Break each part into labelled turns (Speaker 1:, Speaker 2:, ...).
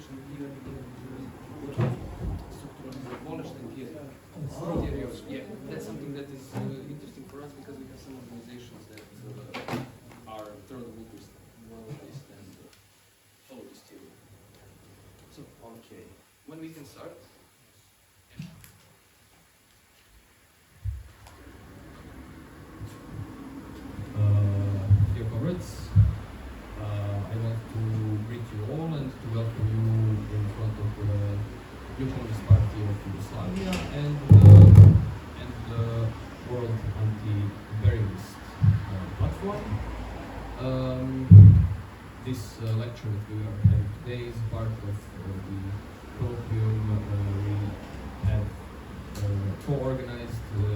Speaker 1: mention here structural is abolished and here interiors. Yeah, that's something that is interesting for us because we have some organizations that are third worldist and follow this theory. So, okay, when we can start?
Speaker 2: Dear comrades, I want to greet you all and to welcome you in front of the Communist Party of Yugoslavia and the World Anti-imperialist Platform. This lecture that we are having today is part of the colloquium we have co-organized the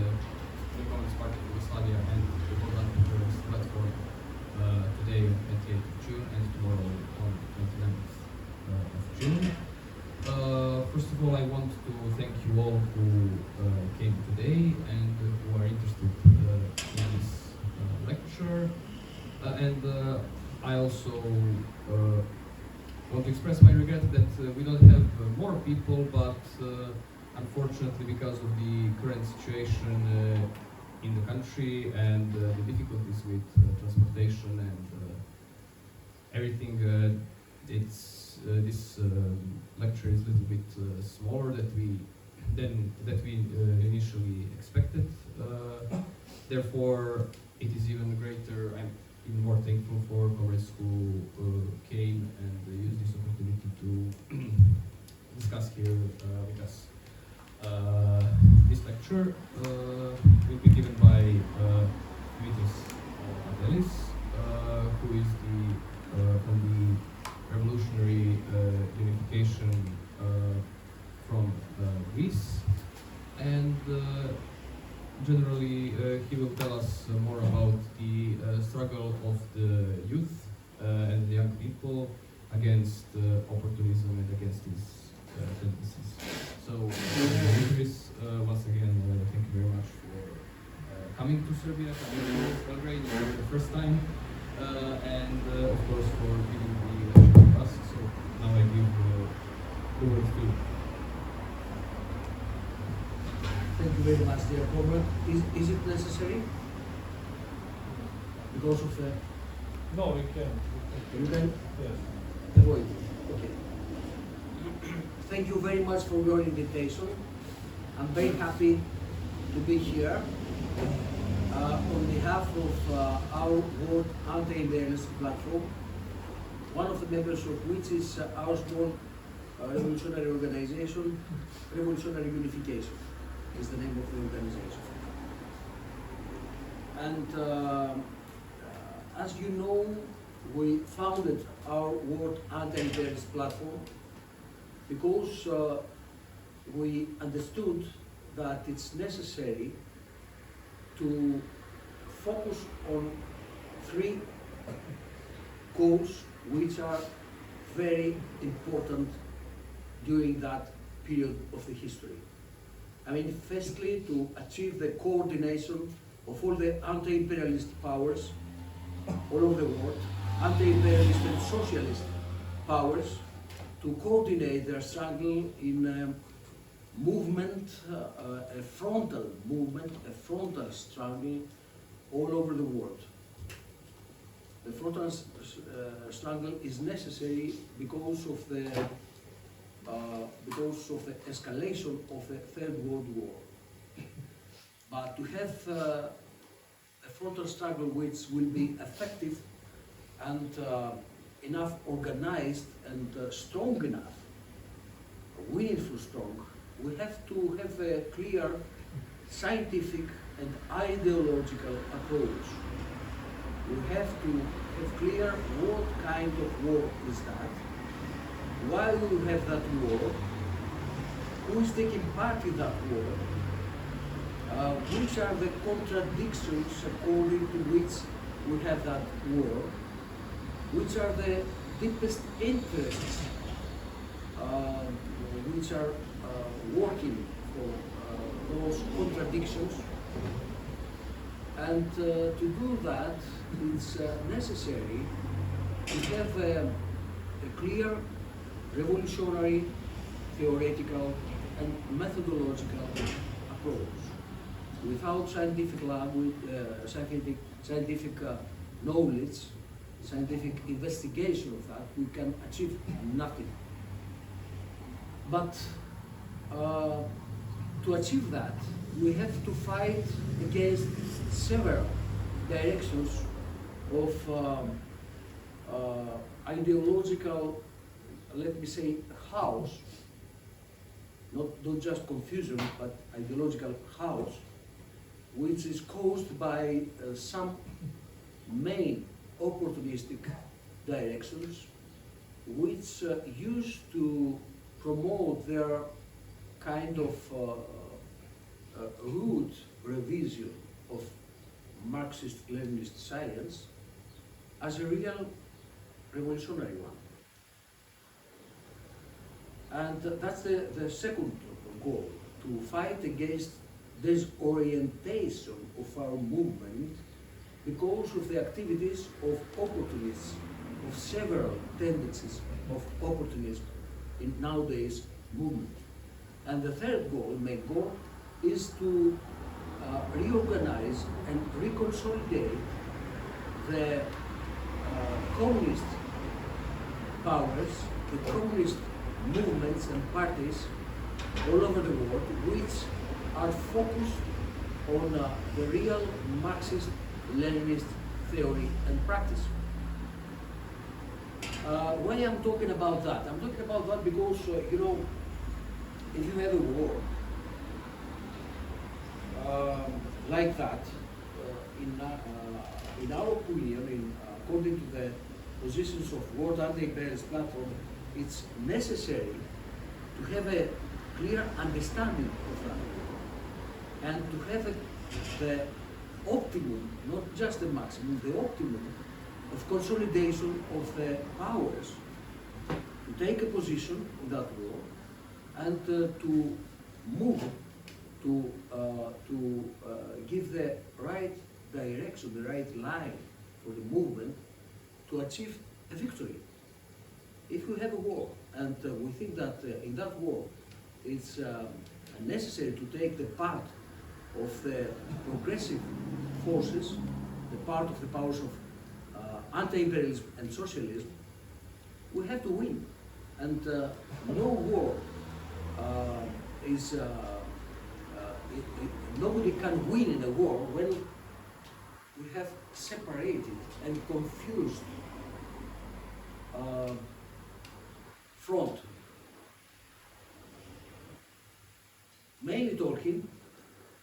Speaker 2: Communist Party of Yugoslavia and the World Anti-imperialist Platform today on 28th of June and tomorrow on 29th of June. First of all, I want to thank you all who came today and who are interested in this lecture. I also want to express my regret that we don't have more people, but unfortunately, because of the current situation in the country and the difficulties with transportation and everything, this lecture is a little bit smaller than we initially expected. Therefore, it is even greater. I'm even more thankful for comrades who came and used this opportunity to discuss here with us. This lecture will be given by Dimitrios Patelis, who is from the Revolutionary Unification from Greece, and generally he will tell us more about the struggle of the youth and the young people against opportunism and against these tendencies. So, Dimitrios, once again, thank you very much for coming to Serbia, coming to Belgrade for the first time, and of course for giving the lecture to us. So now I give the word to you.
Speaker 3: Thank you very much, dear comrade. Is it necessary? Because of the...
Speaker 4: No, we can.
Speaker 3: You can?
Speaker 4: Yes.
Speaker 3: Avoid it. Okay. Thank you very much for your invitation. I'm very happy to be here on behalf of our World Anti-imperialist Platform, one of the members of which is our small revolutionary organization, Revolutionary Unification is the name of the organization. And as you know, we founded our World Anti-imperialist Platform because we understood that it's necessary to focus on three goals which are very important during that period of the history. I mean, firstly, to achieve the coordination of all the anti-imperialist powers all over the world, anti-imperialist and socialist powers, to coordinate their struggle in a movement, a frontal movement, a frontal struggle all over the world. The frontal struggle is necessary because of the escalation of the Third World War. But to have a frontal struggle which will be effective and enough organized and strong enough, meaningful strong, we have to have a clear scientific and ideological approach. We have to have clear what kind of war is that, why we have that war, who is taking part in that war, which are the contradictions according to which we have that war, which are the deepest interests which are working for those contradictions. And to do that, it's necessary to have a clear revolutionary, theoretical, and methodological approach. Without scientific language, scientific knowledge, scientific investigation of that, we can achieve nothing. But to achieve that, we have to fight against several directions of ideological, let me say, house, not just confusion, but ideological house, which is caused by some main opportunistic directions which used to promote their kind of rude revision of Marxist-Leninist science as a real revolutionary one. And that's the second goal, to fight against this orientation of our movement because of the activities of opportunists, of several tendencies of opportunism in nowadays movement. And the third goal, main goal, is to reorganize and reconsolidate the communist powers, the communist movements and parties all over the world, which are focused on the real Marxist-Leninist theory and practice. Why I'm talking about that? I'm talking about that because, you know, if you have a war like that, in our opinion, according to the positions of World Anti-imperialist Platform, it's necessary to have a clear understanding of that and to have the optimum, not just the maximum, the optimum of consolidation of the powers to take a position in that war and to move to give the right direction, the right line for the movement to achieve a victory. If we have a war, and we think that in that war it's necessary to take the part of the progressive forces, the part of the powers of anti-imperialism and socialism, we have to win. And no war nobody can win in a war when we have separated and confused front. Mainly talking,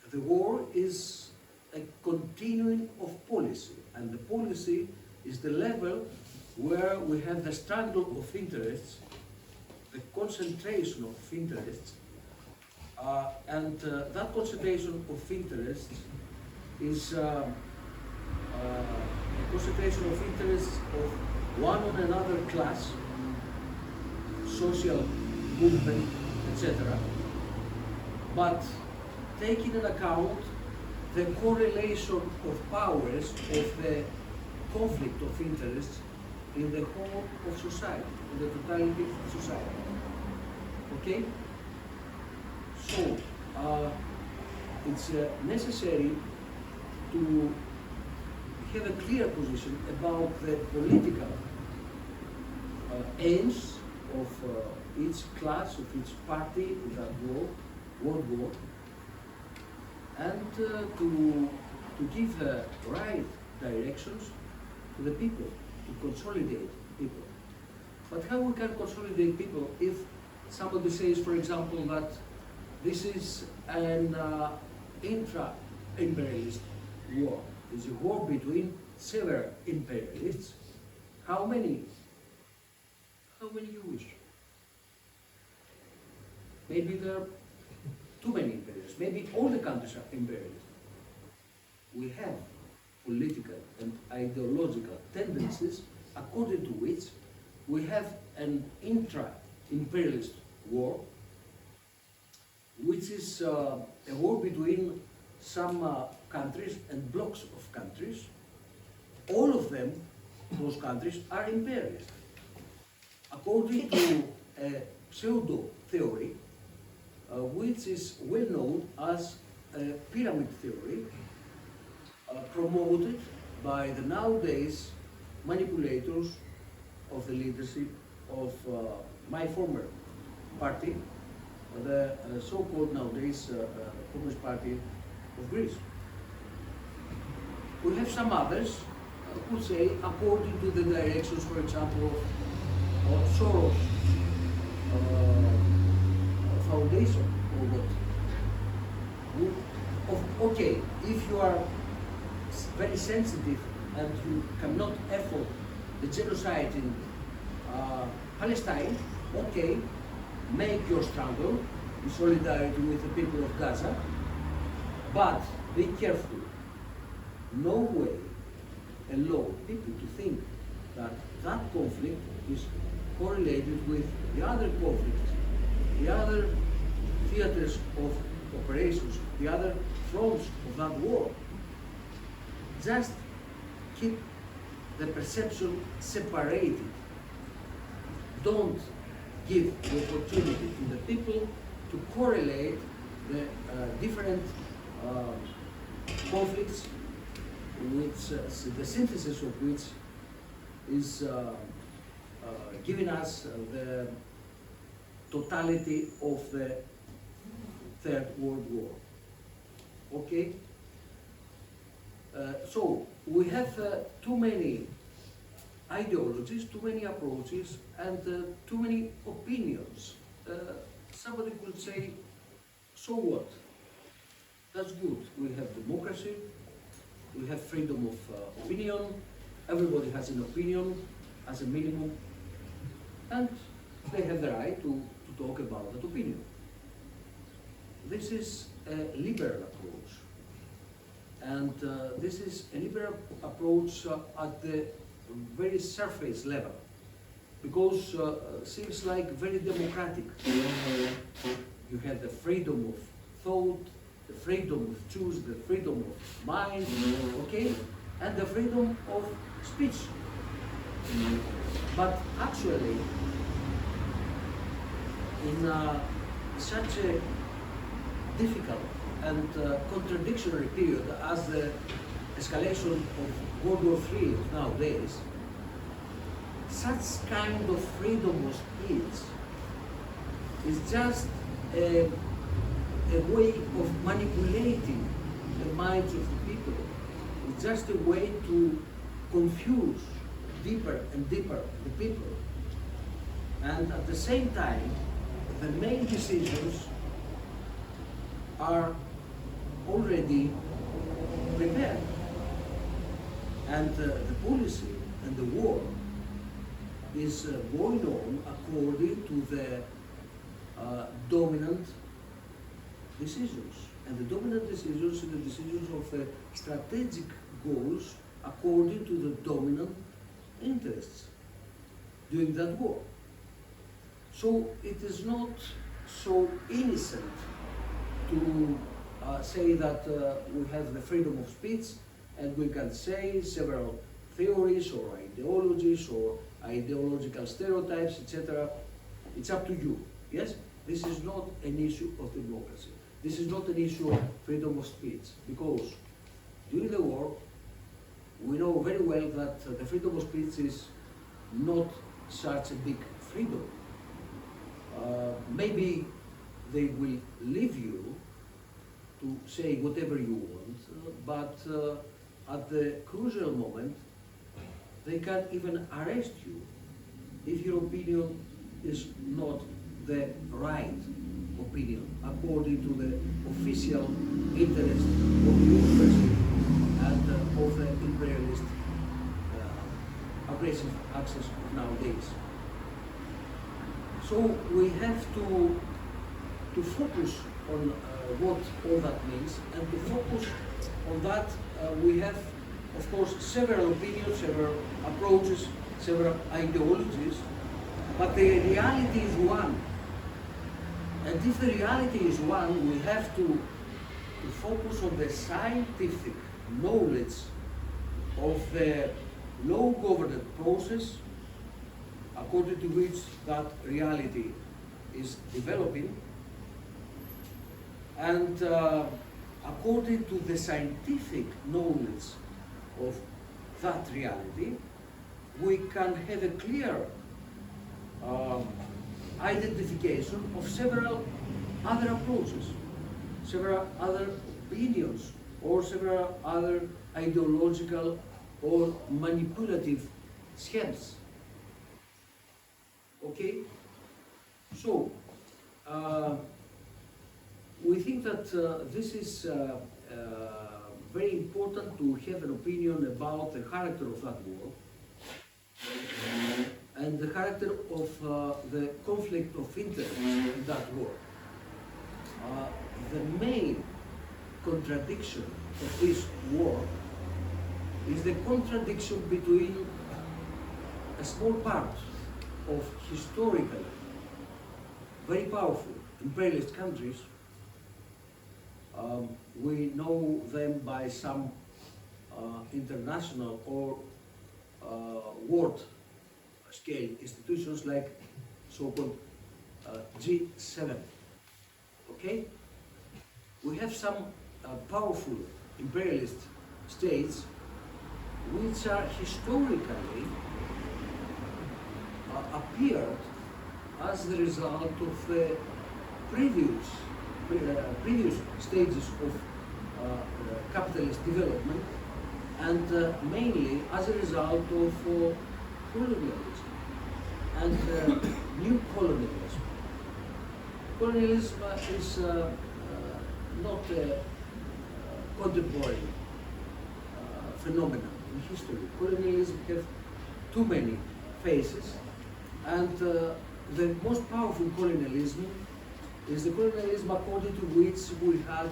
Speaker 3: the war is a continuing of policy, and the policy is the level where we have the struggle of interests, the concentration of interests, and that concentration of interests is a concentration of interests of one or another class, social movement, etc. But taking into account the correlation of powers of the conflict of interests in the whole of society, in the totality of society. Okay? So, it's necessary to have a clear position about the political aims of each class, of each party in that world war, and to give right directions to the people, to consolidate people. But how we can consolidate people if somebody says, for example, that this is an intra-imperialist war? It's a war between several imperialists. How many you wish? Maybe there are too many imperialists. Maybe all the countries are imperialist. We have political and ideological tendencies according to which we have an intra-imperialist war, which is a war between some countries and blocks of countries. All of them, those countries, are imperialist. According to a pseudo-theory which is well known as a pyramid theory, promoted by the nowadays manipulators of the leadership of my former party, the so-called nowadays Communist Party of Greece. We have some others who say, according to the directions, for example, of Soros Foundation or what. Okay, if you are very sensitive and you cannot afford the genocide in Palestine, okay, make your struggle in solidarity with the people of Gaza, but be careful. No way allow people to think that that conflict is correlated with the other conflicts, the other theaters of operations, the other fronts of that war. Just keep the perception separated. Don't give the opportunity to the people to correlate the different conflicts, which the synthesis of which is giving us the totality of the Third World War. Okay? So we have too many ideologies, too many approaches, and too many opinions. Somebody could say, so what? That's good. We have democracy, we have freedom of opinion, everybody has an opinion as a minimum, and they have the right to talk about that opinion. This is a liberal approach. And this is a liberal approach at the very surface level, because seems like very democratic. You have the freedom of thought, the freedom of choose, the freedom of mind, okay, and the freedom of speech. But actually, in such a difficult and contradictory period as the escalation of World War III nowadays, such kind of freedom of speech is just a way of manipulating the minds of the people. It's just a way to confuse deeper and deeper the people. And at the same time, the main decisions are already prepared. And the policy and the war is going on according to the dominant decisions. And the dominant decisions are the decisions of strategic goals according to the dominant interests during that war. So it is not so innocent to say that we have the freedom of speech and we can say several theories or ideologies or ideological stereotypes, etc. It's up to you. Yes? This is not an issue of democracy. This is not an issue of freedom of speech, because during the war, we know very well that the freedom of speech is not such a big freedom. Maybe they will leave you to say whatever you want, but at the crucial moment, they can't even arrest you if your opinion is not the right opinion, according to the official interest of the university and of the imperialist aggressive access nowadays. So we have to focus on what all that means, and to focus on that we have, of course, several opinions, several approaches, several ideologies, but the reality is one. And if the reality is one, we have to focus on the scientific knowledge of the law-governed process according to which that reality is developing, and according to the scientific knowledge of that reality, we can have a clear identification of several other approaches, several other opinions, or several other ideological or manipulative schemes. Okay? So, we think that this is very important to have an opinion about the character of that war and the character of the conflict of interest in that war. The main contradiction of this war is the contradiction between a small part of historically very powerful imperialist countries. We know them by some international or world scale institutions like so-called G7. Okay? We have some powerful imperialist states which are historically appeared as the result of the previous stages of capitalist development, and mainly as a result of colonialism and new colonialism. Colonialism is not a contemporary phenomenon in history. Colonialism has too many phases, and the most powerful colonialism is the colonialism according to which we had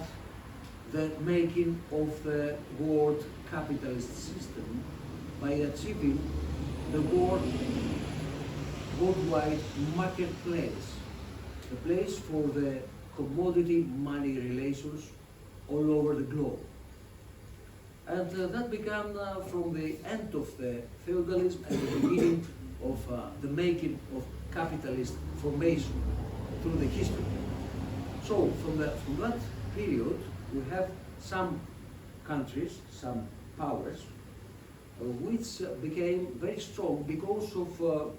Speaker 3: the making of the world capitalist system by achieving the worldwide marketplace, the place for the commodity money relations all over the globe. And that began from the end of the feudalism and the beginning of the making of capitalist formation through the history. So from that period, we have some countries, some powers, which became very strong because of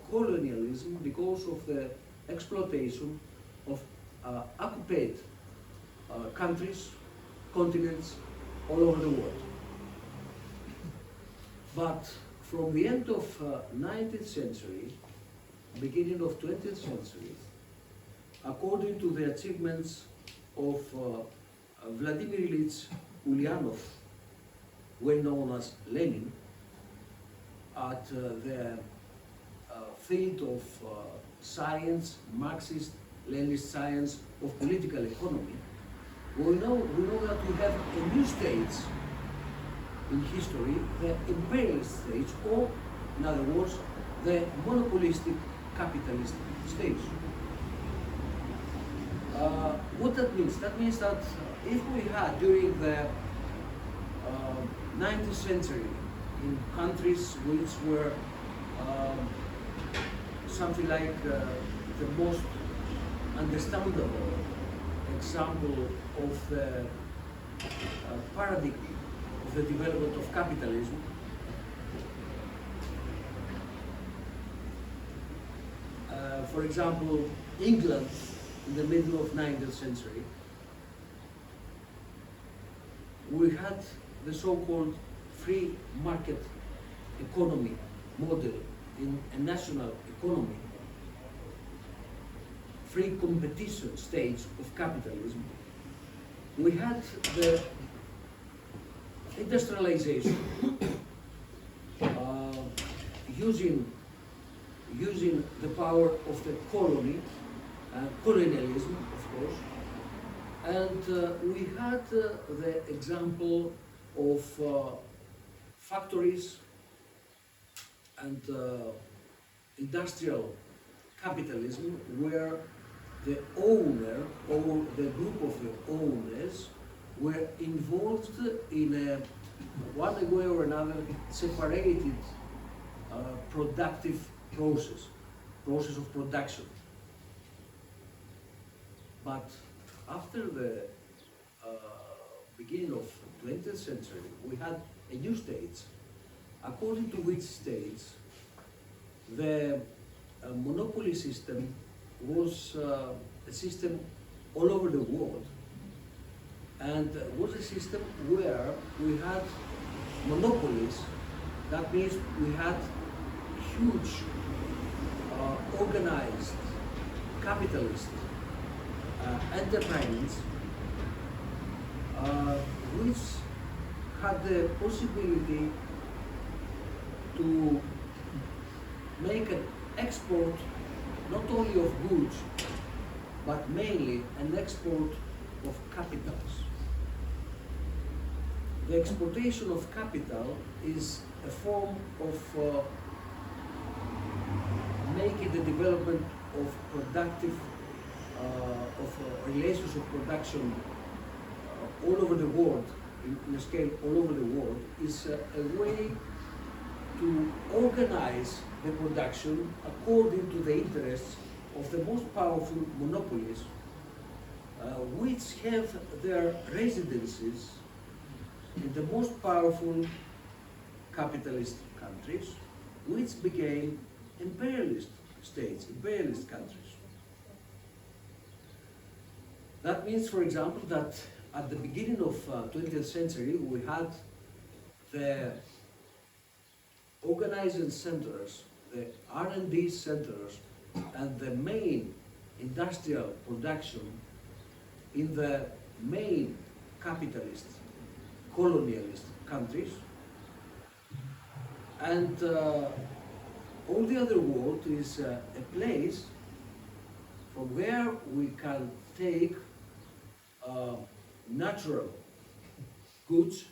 Speaker 3: colonialism, because of the exploitation of occupied countries, continents all over the world. But from the end of 19th century, beginning of 20th century, according to the achievements of Vladimir Ilyich Ulyanov, well known as Lenin, at the field of science, Marxist-Leninist science of political economy, we know that we have a new stage in history, the imperialist stage, or in other words, the monopolistic capitalist stage. What that means? That means that if we had during the 19th century in countries which were something like the most understandable example of the paradigm of the development of capitalism, for example, England in the middle of 19th century, we had the so-called free market economy model in a national economy, free competition stage of capitalism. We had the industrialization using the power of the colony, colonialism, of course, and we had the example of factories and industrial capitalism, where the owner or the group of the owners were involved in a, one way or another, separated productive process. process of production. But after the beginning of 20th century, we had a new states, according to which states the monopoly system was a system all over the world, and was a system where we had monopolies. That means we had huge organized capitalist enterprises which had the possibility to make an export not only of goods but mainly an export of capitals. The exportation of capital is a form of making the development of productive, relations of production all over the world, in a scale all over the world, is a way to organize the production according to the interests of the most powerful monopolies, which have their residences in the most powerful capitalist countries, which became imperialist states, imperialist countries. That means, for example, that at the beginning of 20th century, we had the organizing centers, the R&D centers, and the main industrial production in the main capitalist, colonialist countries, and all the other world is a place from where we can take natural goods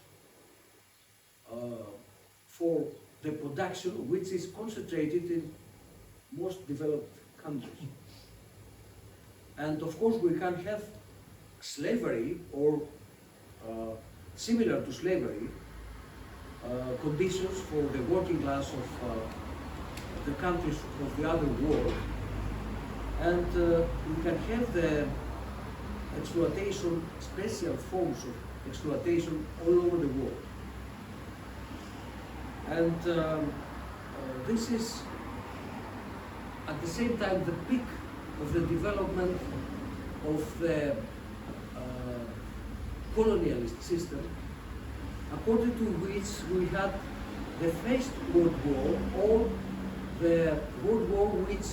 Speaker 3: for the production which is concentrated in most developed countries. And of course we can have slavery or similar to slavery conditions for the working class of the countries of the other world, and we can have the exploitation, special forms of exploitation all over the world. And this is at the same time the peak of the development of the colonialist system, according to which we had the First World War, or the World War which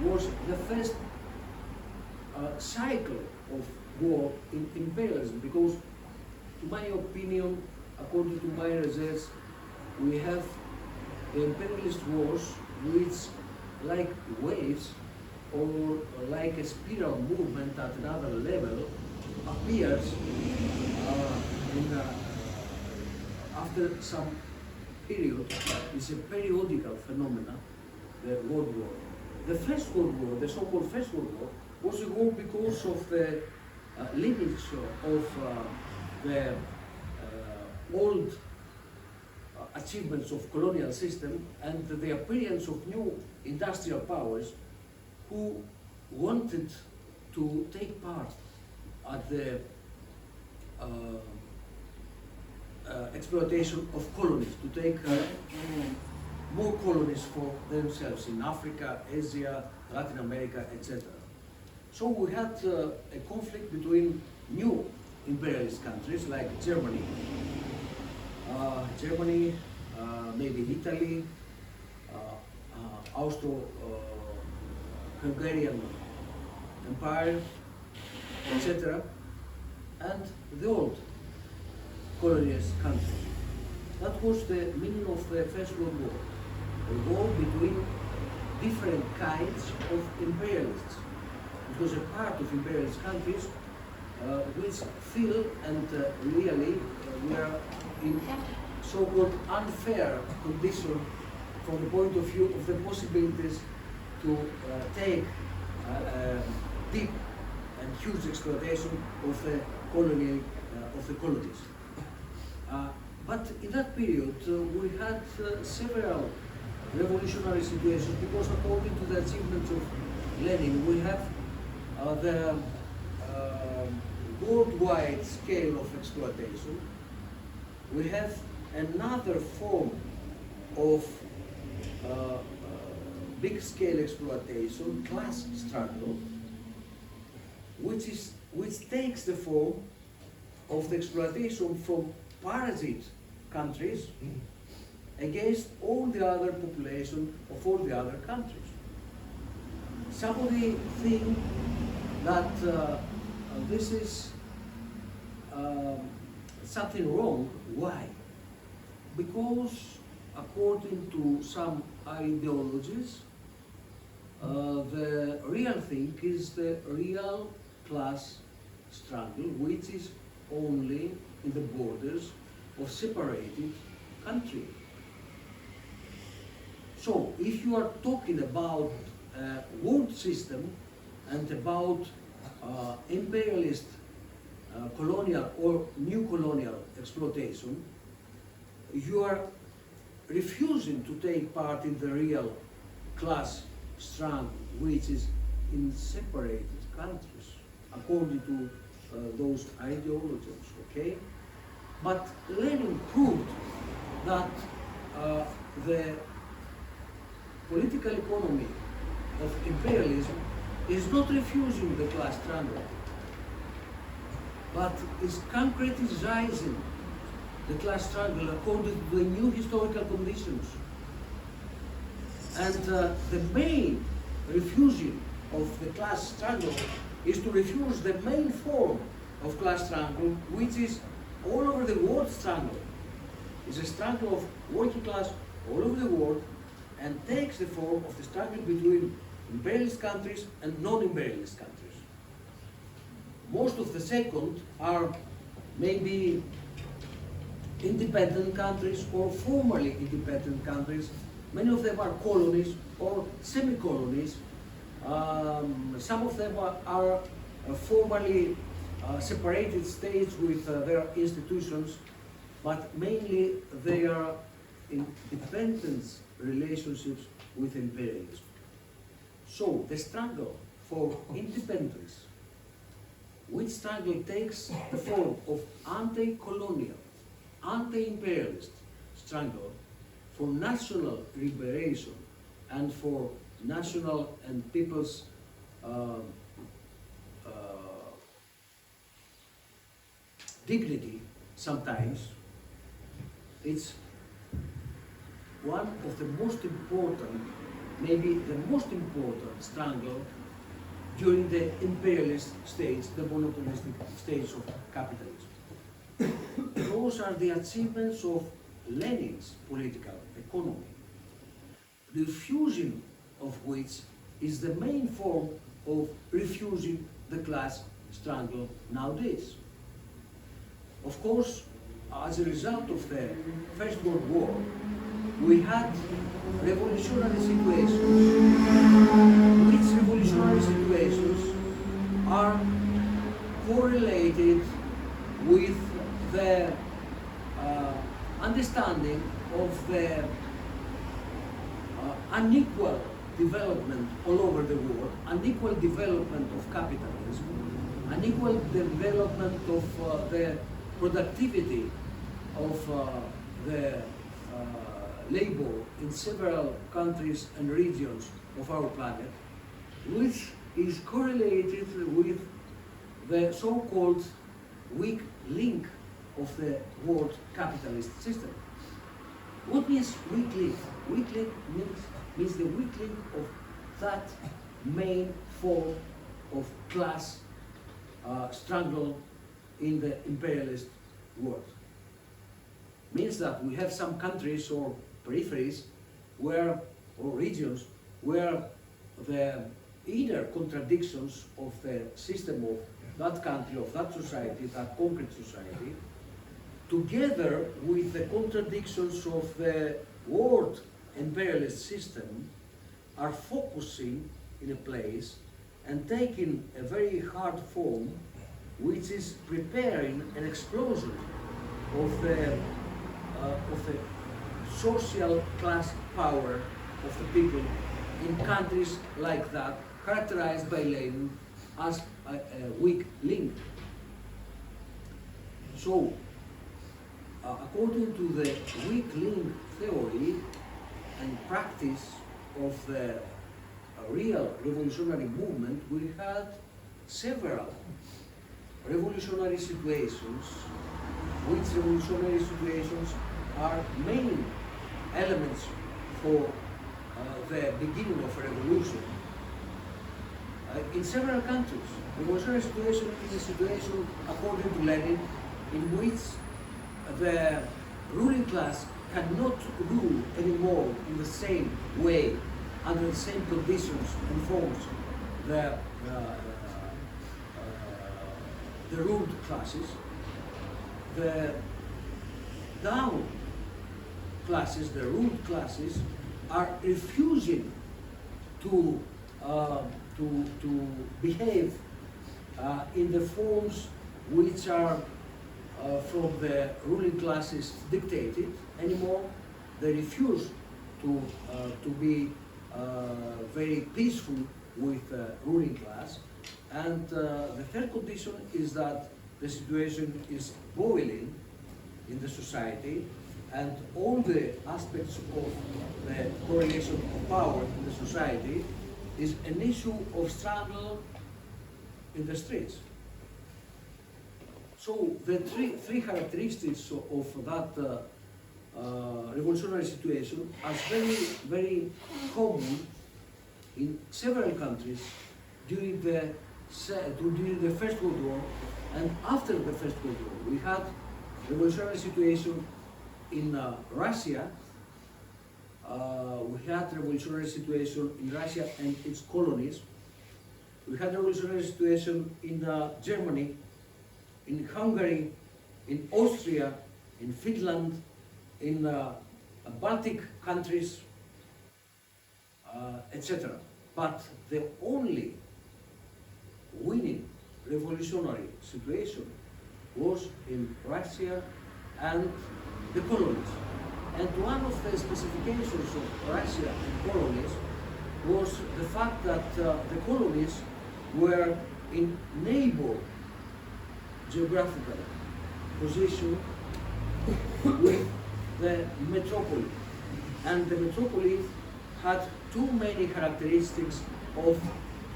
Speaker 3: was the first cycle of war in imperialism, because to my opinion, according to my research, we have the imperialist wars which, like waves or like a spiral movement at another level, appears after some period. It's a periodical phenomenon, the World War. The First World War, the so-called First World War, was a war because of the limits of the old achievements of colonial system and the appearance of new industrial powers who wanted to take part at the exploitation of colonies, to take more colonies for themselves in Africa, Asia, Latin America, etc. So we had a conflict between new imperialist countries like Germany, maybe Italy, Austro-Hungarian Empire, etc., and the old colonialist countries. That was the meaning of the First World War, a war between different kinds of imperialists. It was a part of imperialist countries which feel and really were in so-called unfair condition from the point of view of the possibilities to take deep and huge exploitation of the colonies. But in that period we had several revolutionary situations, because according to the achievements of Lenin, we have the worldwide scale of exploitation. We have another form of big-scale exploitation, class struggle, which takes the form of the exploitation from parasite countries against all the other population of all the other countries. Somebody think that this is something wrong. Why? Because according to some ideologies, the real thing is the real class struggle, which is only in the borders of separated country. So, if you are talking about a world system and about imperialist colonial or new colonial exploitation, you are refusing to take part in the real class struggle, which is in separated countries, according to those ideologies, okay? But Lenin proved that the political economy of imperialism is not refusing the class struggle, but is concretizing the class struggle according to the new historical conditions. And the main refusing of the class struggle is to refuse the main form of class struggle, which is all over the world struggle. It's a struggle of working class all over the world, and takes the form of the struggle between imperialist countries and non-imperialist countries. Most of the second are maybe independent countries or formerly independent countries. Many of them are colonies or semi-colonies. Some of them are formerly separated states with their institutions, but mainly they are in dependence relationships with imperialism. So the struggle for independence, which struggle takes the form of anti-colonial, anti-imperialist struggle for national liberation and for national and people's dignity, sometimes, it's one of the most important, maybe the most important struggle during the imperialist states, the monopolistic states of capitalism. Those are the achievements of Lenin's political economy, the fusion of which is the main form of refusing the class struggle nowadays. Of course, as a result of the First World War, we had revolutionary situations, which revolutionary situations are correlated with the understanding of the unequal development all over the world, unequal development of capitalism, unequal development of the productivity of the labor in several countries and regions of our planet, which is correlated with the so-called weak link of the world capitalist system. What means weak link? Weak link means the weak link of that main form of class struggle in the imperialist world. Means that we have some countries or peripheries where, or regions where the inner contradictions of the system of that country, of that society, that concrete society, together with the contradictions of the world imperialist system, are focusing in a place and taking a very hard form, which is preparing an explosion of the social class power of the people in countries like that, characterized by Lenin as a weak link. So, according to the weak link theory and practice of the real revolutionary movement, we had several revolutionary situations, which revolutionary situations are main elements for the beginning of a revolution. In several countries, revolutionary situation is a situation, according to Lenin, in which the ruling class cannot rule anymore in the same way, under the same conditions and forms, the ruled classes. The down classes, the ruled classes, are refusing to behave in the forms which are from the ruling classes dictated anymore. They refuse to be very peaceful with the ruling class. And the third condition is that the situation is boiling in the society, and all the aspects of the correlation of power in the society is an issue of struggle in the streets. So the three characteristics of that revolutionary situation are very, very common in several countries during the First World War and after the First World War. We had revolutionary situation in Russia. We had revolutionary situation in Russia and its colonies. We had revolutionary situation in Germany, in Hungary, in Austria, in Finland, in Baltic countries, etc. But the only winning revolutionary situation was in Russia and the colonies. And one of the specifications of Russia and colonies was the fact that the colonies were in neighbor geographical position with the metropolis. And the metropolis had too many characteristics of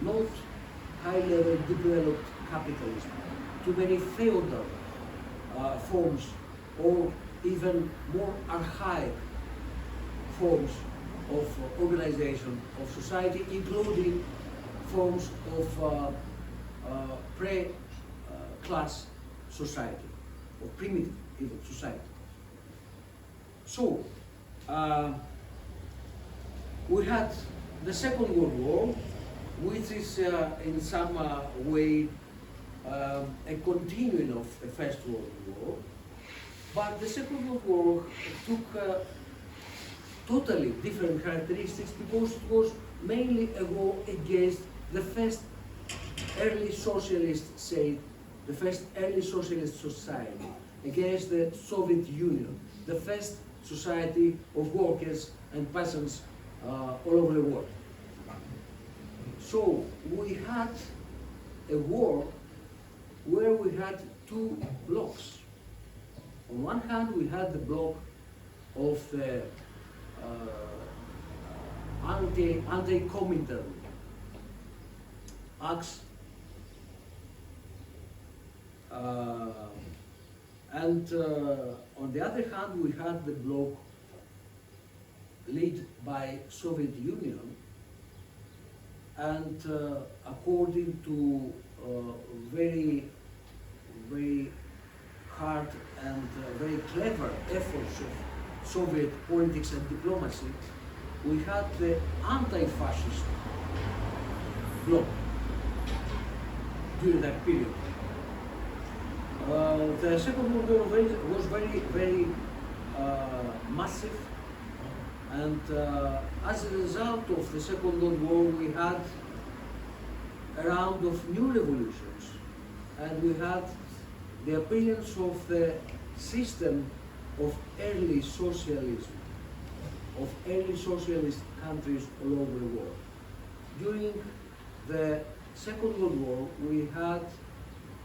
Speaker 3: not high-level developed capitalism, too many feudal forms, or even more archaic forms of organization of society, including forms of pre-class society, or primitive even society. So, we had the Second World War, which is in some way a continuing of the First World War. But the Second World War took totally different characteristics because it was mainly a war against the first early socialist state, the first early socialist society, against the Soviet Union, the first society of workers and peasants all over the world. So we had a war where we had two blocks. On one hand, we had the bloc of the anti-Comintern acts, and on the other hand, we had the bloc led by Soviet Union, and according to very hard and very clever efforts of Soviet politics and diplomacy, we had the anti-fascist bloc during that period. The Second World War was very massive, and as a result of the Second World War, we had a round of new revolutions, and we had the appearance of the system of early socialism of early socialist countries all over the world. During the Second World War, we had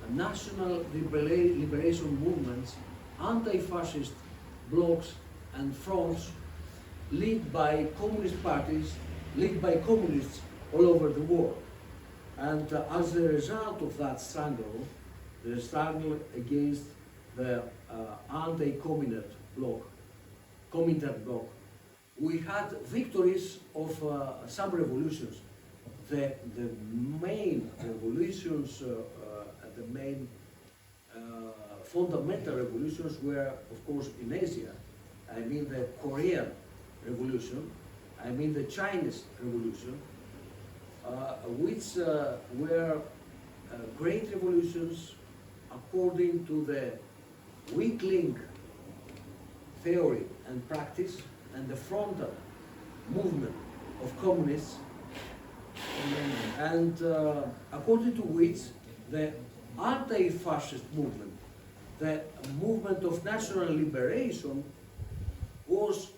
Speaker 3: national liberation movements, anti-fascist blocs and fronts led by communist parties, led by communists all over the world. And as a result of that struggle, the struggle against the anti-Comintern bloc, we had victories of some revolutions. The main revolutions, the main fundamental revolutions were, of course, in Asia. I mean the Korean Revolution, I mean the Chinese Revolution, which were great revolutions according to the weak link theory and practice and the frontal movement of communists, and according to which the anti-fascist movement, the movement of national liberation, was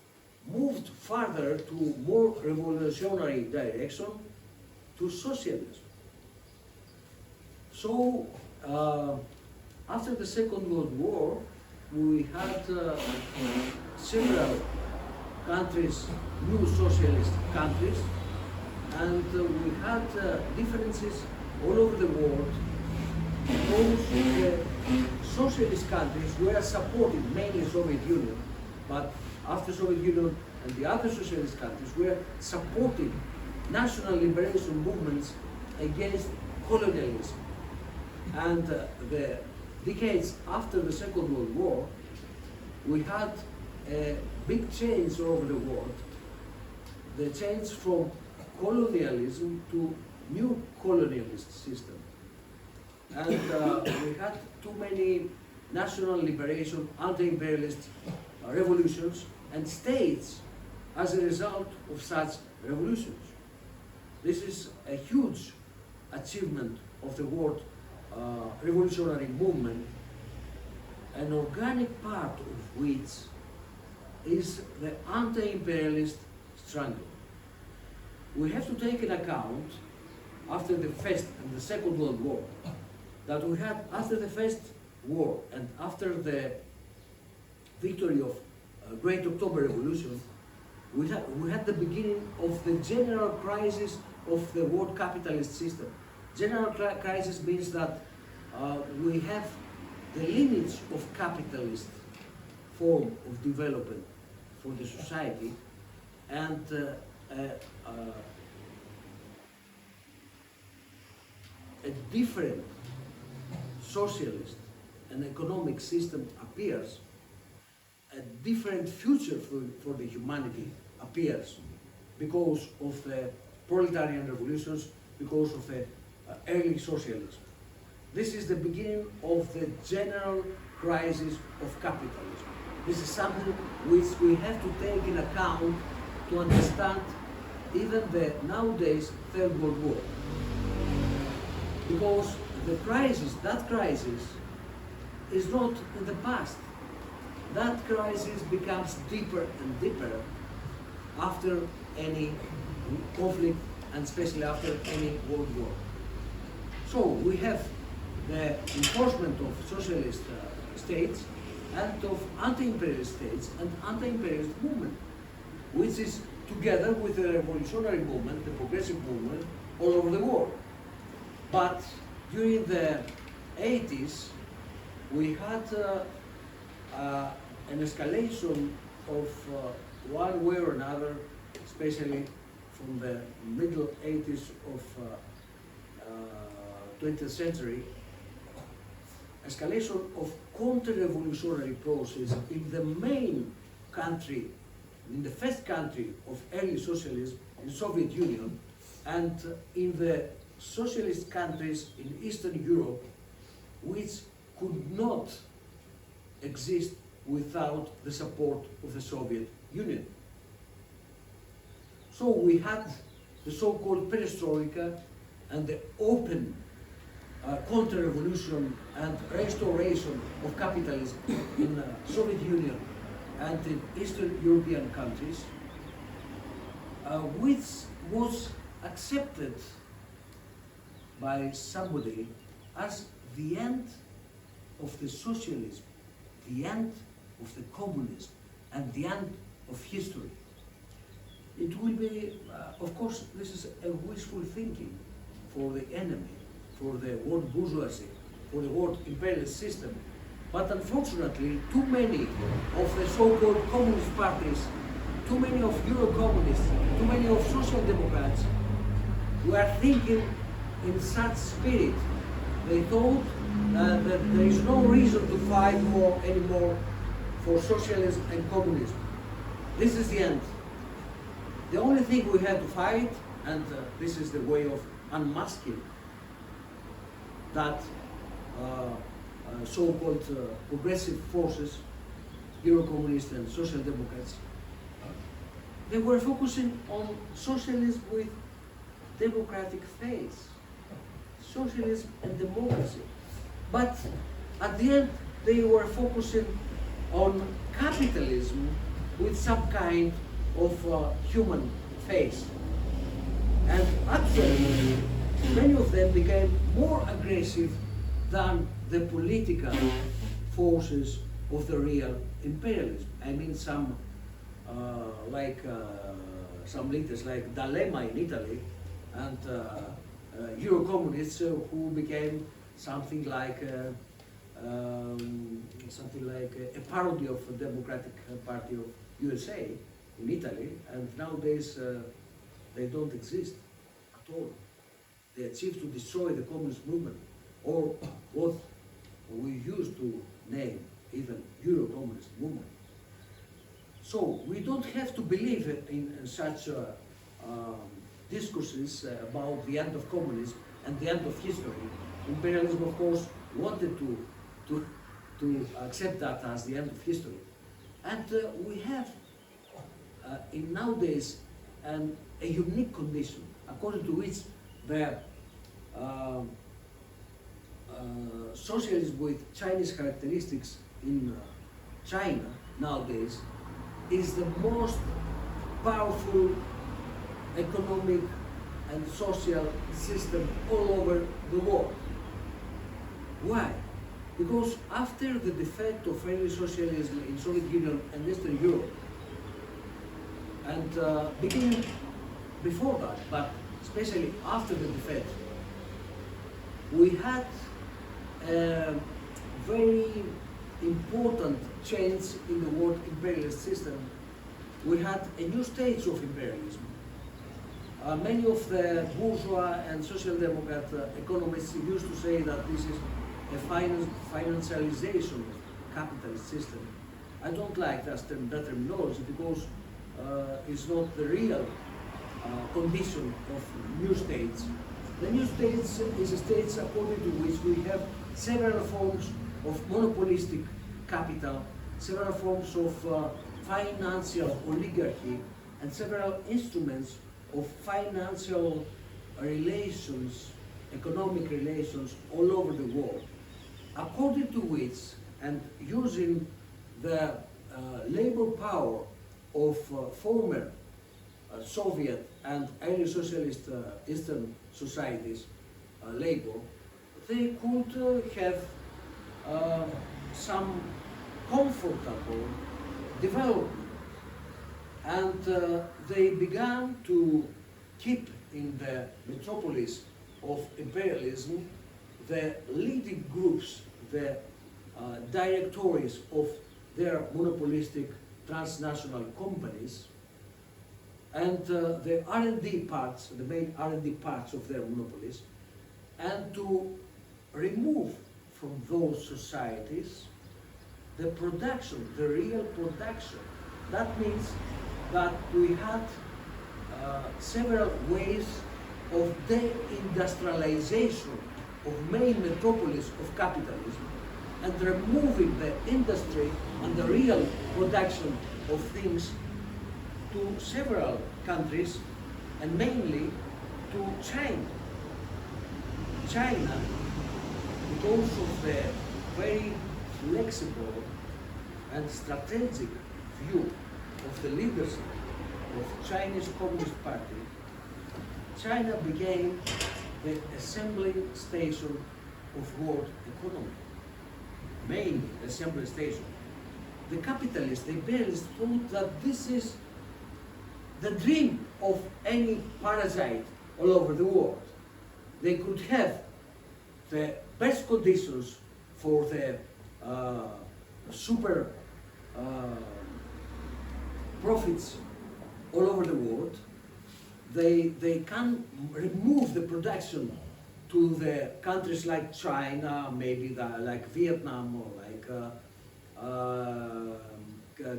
Speaker 3: moved further to more revolutionary direction, to socialism. So, after the Second World War, we had several countries, new socialist countries, and we had differences all over the world. Most of the socialist countries were supported, mainly Soviet Union, but after Soviet Union and the other socialist countries were supporting national liberation movements against colonialism. And the decades after the Second World War, we had a big change all over the world. The change from colonialism to new colonialist system. And we had too many national liberation, anti-imperialist revolutions and states as a result of such revolutions. This is a huge achievement of the world revolutionary movement, an organic part of which is the anti-imperialist struggle. We have to take into account, after the First and the Second World War, that we had, after the First War and after the victory of Great October Revolution, we had the beginning of the general crisis of the world capitalist system. General crisis means that we have the limits of capitalist form of development for the society, and a different socialist and economic system appears, a different future for the humanity appears because of the proletarian revolutions, because of the early socialism. This is the beginning of the general crisis of capitalism. This is something which we have to take in account to understand even the nowadays Third World War. Because the crisis, that crisis, is not in the past. That crisis becomes deeper and deeper after any conflict, and especially after any world war. So we have the enforcement of socialist states and of anti-imperialist states and anti-imperialist movement, which is together with the revolutionary movement, the progressive movement, all over the world. But during the 80s, we had an escalation of one way or another, especially from the middle 80s of 20th century, escalation of counter-revolutionary process in the main country, in the first country of early socialism, in Soviet Union, and in the socialist countries in Eastern Europe, which could not exist without the support of the Soviet Union. So we had the so-called perestroika and the open counter-revolution and restoration of capitalism in Soviet Union and in Eastern European countries. which was accepted by somebody as the end of the socialism, the end of the communism, and the end of history. It will be, of course, this is a wishful thinking for the enemy, for the world bourgeoisie, for the world imperialist system. But unfortunately, too many of the so-called communist parties, too many of Euro-communists, too many of social democrats were thinking in such spirit. They thought that there is no reason to fight anymore for socialism and communism. This is the end. The only thing we have to fight, and this is the way of unmasking that so-called progressive forces, Euro-communists and social democrats, they were focusing on socialism with democratic face, socialism and democracy. But at the end, they were focusing on capitalism with some kind of human face. And actually, many of them became more aggressive than the political forces of the real imperialism. I mean, some leaders like D'Alema in Italy and Euro-communists who became something like a parody of the Democratic Party of USA in Italy, and nowadays they don't exist at all. They achieved to destroy the communist movement, or what we used to name even Euro-communist movement. So we don't have to believe in such discourses about the end of communism and the end of history. Imperialism, of course, wanted to accept that as the end of history. And we have in nowadays a unique condition, according to which the socialism with Chinese characteristics in China nowadays is the most powerful economic and social system all over the world. Why? Because after the defeat of early socialism in Soviet Union and Eastern Europe, and beginning before that, but especially after the defeat, we had a very important change in the world imperialist system. We had a new stage of imperialism. Many of the bourgeois and social democrat economists used to say that this is a financialization of capitalist system. I don't like that terminology because it's not the real condition of new states. The new states is a state according to which we have several forms of monopolistic capital, several forms of financial oligarchy, and several instruments of financial relations, economic relations all over the world, according to which, and using the labor power of former Soviet and early socialist Eastern societies, labor, they could have some comfortable development. And they began to keep in the metropolis of imperialism the leading groups, the directories of their monopolistic transnational companies, and the R&D parts, the main R&D parts of their monopolies, and to remove from those societies the production, the real production. That means that we had several ways of deindustrialization of main metropolis of capitalism and removing the industry and the real production of things to several countries, and mainly to China. China, because of the very flexible and strategic view of the leadership of Chinese Communist Party, China became the assembling station of world economy, mainly assembly station. The capitalists, the imperialists thought that this is the dream of any parasite all over the world. They could have the best conditions for the super profits all over the world. They can remove the production to the countries like China, maybe like Vietnam, or like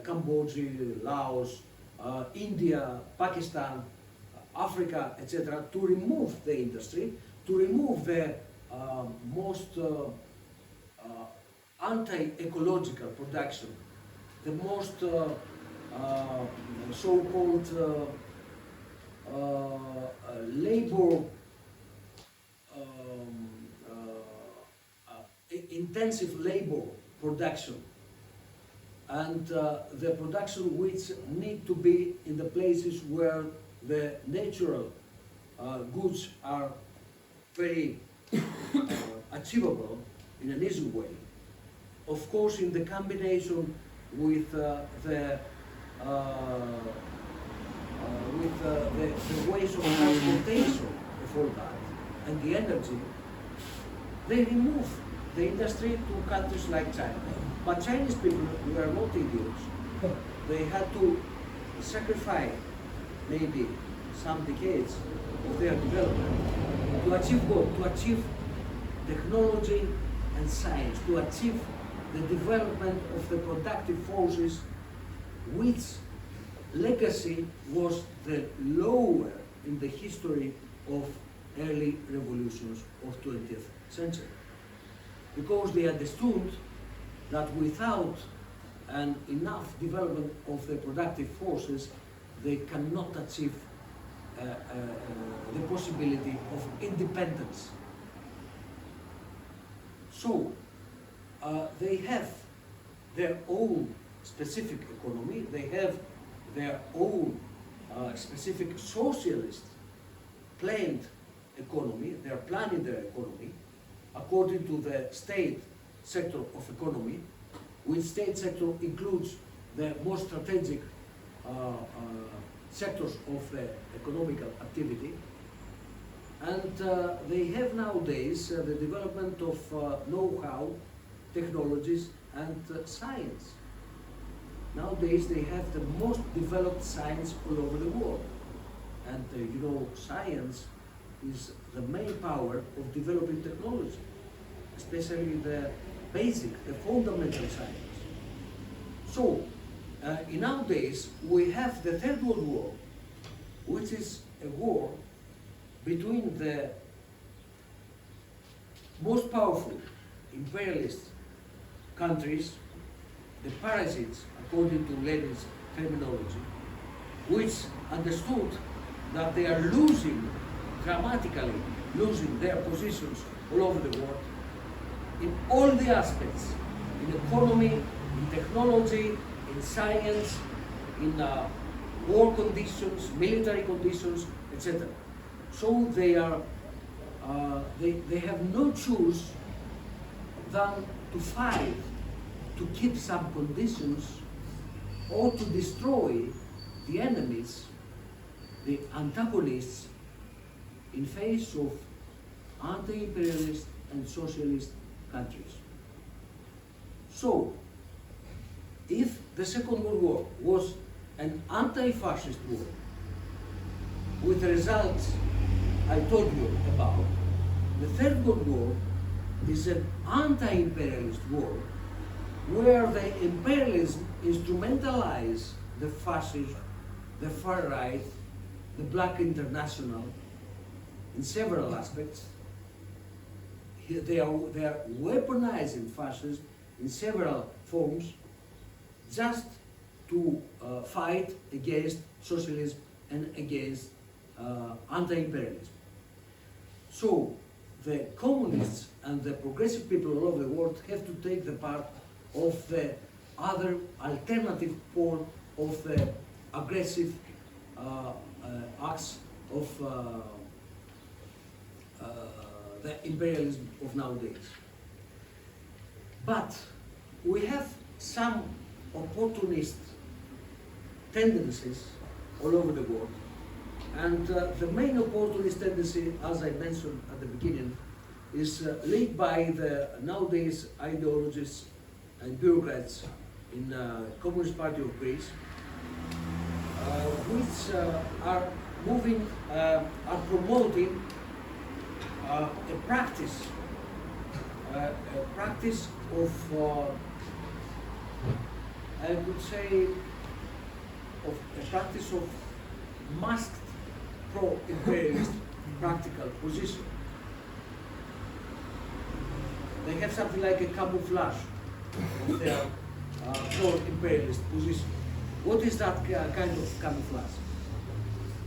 Speaker 3: Cambodia, Laos, India, Pakistan, Africa, etc., to remove the industry, to remove the most anti-ecological production, the most so-called labor intensive labor production, and the production which need to be in the places where the natural goods are very achievable in an easy way. Of course, in the combination with the ways of transportation of all that and the energy, they remove the industry to countries like China. But Chinese people were not idiots. They had to sacrifice maybe some decades of their development to achieve what? To achieve technology and science, to achieve the development of the productive forces, which legacy was the lower in the history of early revolutions of 20th century. Because they understood that without an enough development of the productive forces, they cannot achieve the possibility of independence. So, they have their own specific economy, they have their own specific socialist planned economy, they are planning their economy according to the state sector of economy, which state sector includes the most strategic sectors of the economical activity. And they have nowadays the development of know-how, technologies, and science. Nowadays they have the most developed science all over the world. And you know, science is the main power of developing technology, especially the basic, the fundamental science. So, in nowadays, we have the Third World War, which is a war between the most powerful imperialist countries, the parasites, according to Lenin's terminology, which understood that they are losing, dramatically losing their positions all over the world, in all the aspects, in economy, in technology, in science, in war conditions, military conditions, etc. So they are, they have no choice than to fight, to keep some conditions, or to destroy the enemies, the antagonists, in face of anti-imperialist and socialist countries. So, if the Second World War was an anti-fascist war, with the results I told you about, the Third World War is an anti-imperialist war, where the imperialism instrumentalizes the fascism, the far right, the Black International, in several aspects. They are weaponizing fascism in several forms, just to fight against socialism and against anti-imperialism. So the communists and the progressive people all over the world have to take the part of the other alternative pole of the aggressive acts of the imperialism of nowadays. But we have some opportunist tendencies all over the world, and the main opportunist tendency, as I mentioned at the beginning, is led by the nowadays ideologists and bureaucrats in the Communist Party of Greece, which are moving, are promoting a practice of, I would say, of a practice of masked pro-imperialist practical position. They have something like a camouflage of their pro-imperialist position. What is that kind of camouflage?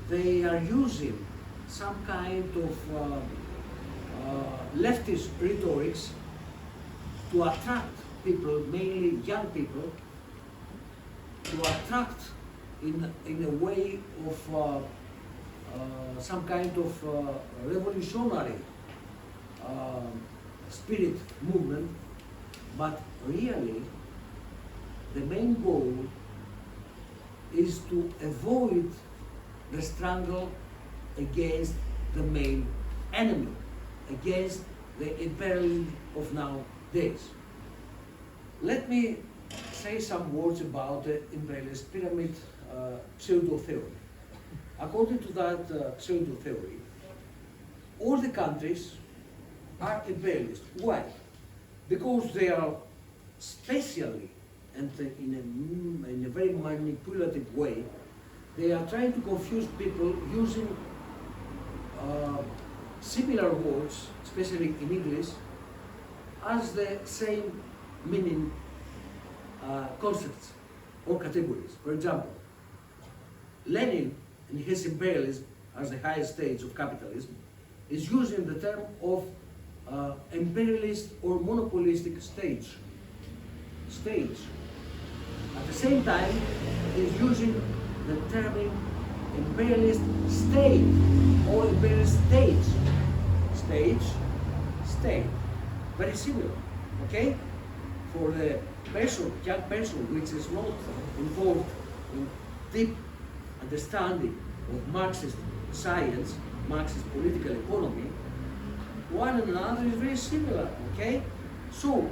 Speaker 3: They are using some kind of leftist rhetorics to attract people, mainly young people, to attract in a way of some kind of revolutionary spirit movement, but really the main goal is to avoid the struggle against the main enemy, against the imperialism of nowadays. Let me say some words about the imperialist pyramid pseudo-theory. According to that pseudo-theory, all the countries are imperialist. Why? Because they are specially and in a very manipulative way, they are trying to confuse people using similar words, especially in English, as the same meaning concepts or categories. For example, Lenin, in his imperialism as the highest stage of capitalism, is using the term of imperialist or monopolistic stage. At the same time, he is using the term imperialist state or imperialist stage. State. Very similar, okay? For the person, young person, which is not involved in deep understanding of Marxist science, Marxist political economy, one and another is very similar, okay? So,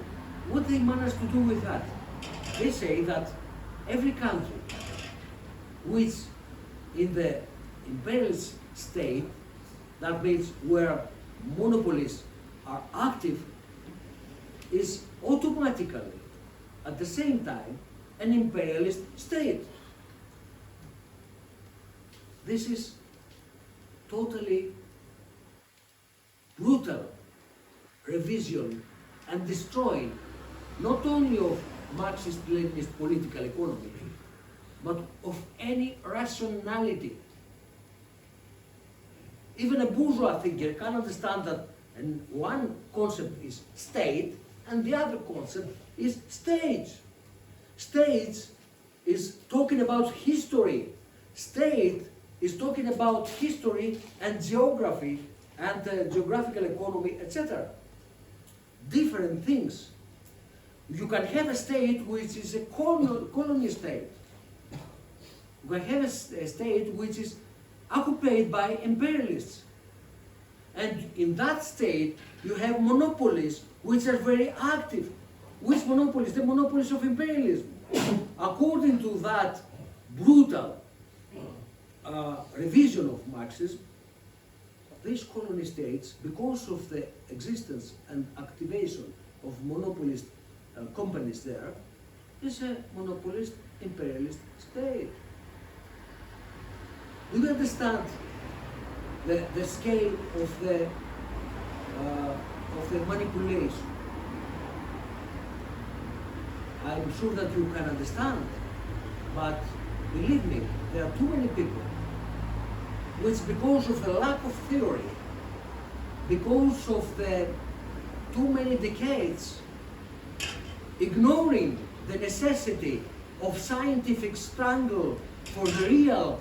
Speaker 3: what they manage to do with that? They say that every country which in the imperialist state, that means where monopolies are active, is automatically, at the same time, an imperialist state. This is totally brutal revision and destroying not only of Marxist-Leninist political economy, but of any rationality. Even a bourgeois thinker can understand that and one concept is state and the other concept is stage. Stage is talking about history. State is talking about history and geography and geographical economy, etc. Different things. You can have a state which is a colony state. You can have a state which is occupied by imperialists. And in that state, you have monopolies which are very active. Which monopolies? The monopolies of imperialism. According to that brutal revision of Marxism, these colony states, because of the existence and activation of monopolist companies there, is a monopolist imperialist state. Do you understand the scale of the manipulation? I'm sure that you can understand, but believe me, there are too many people which, because of the lack of theory, because of the too many decades, ignoring the necessity of scientific struggle for the real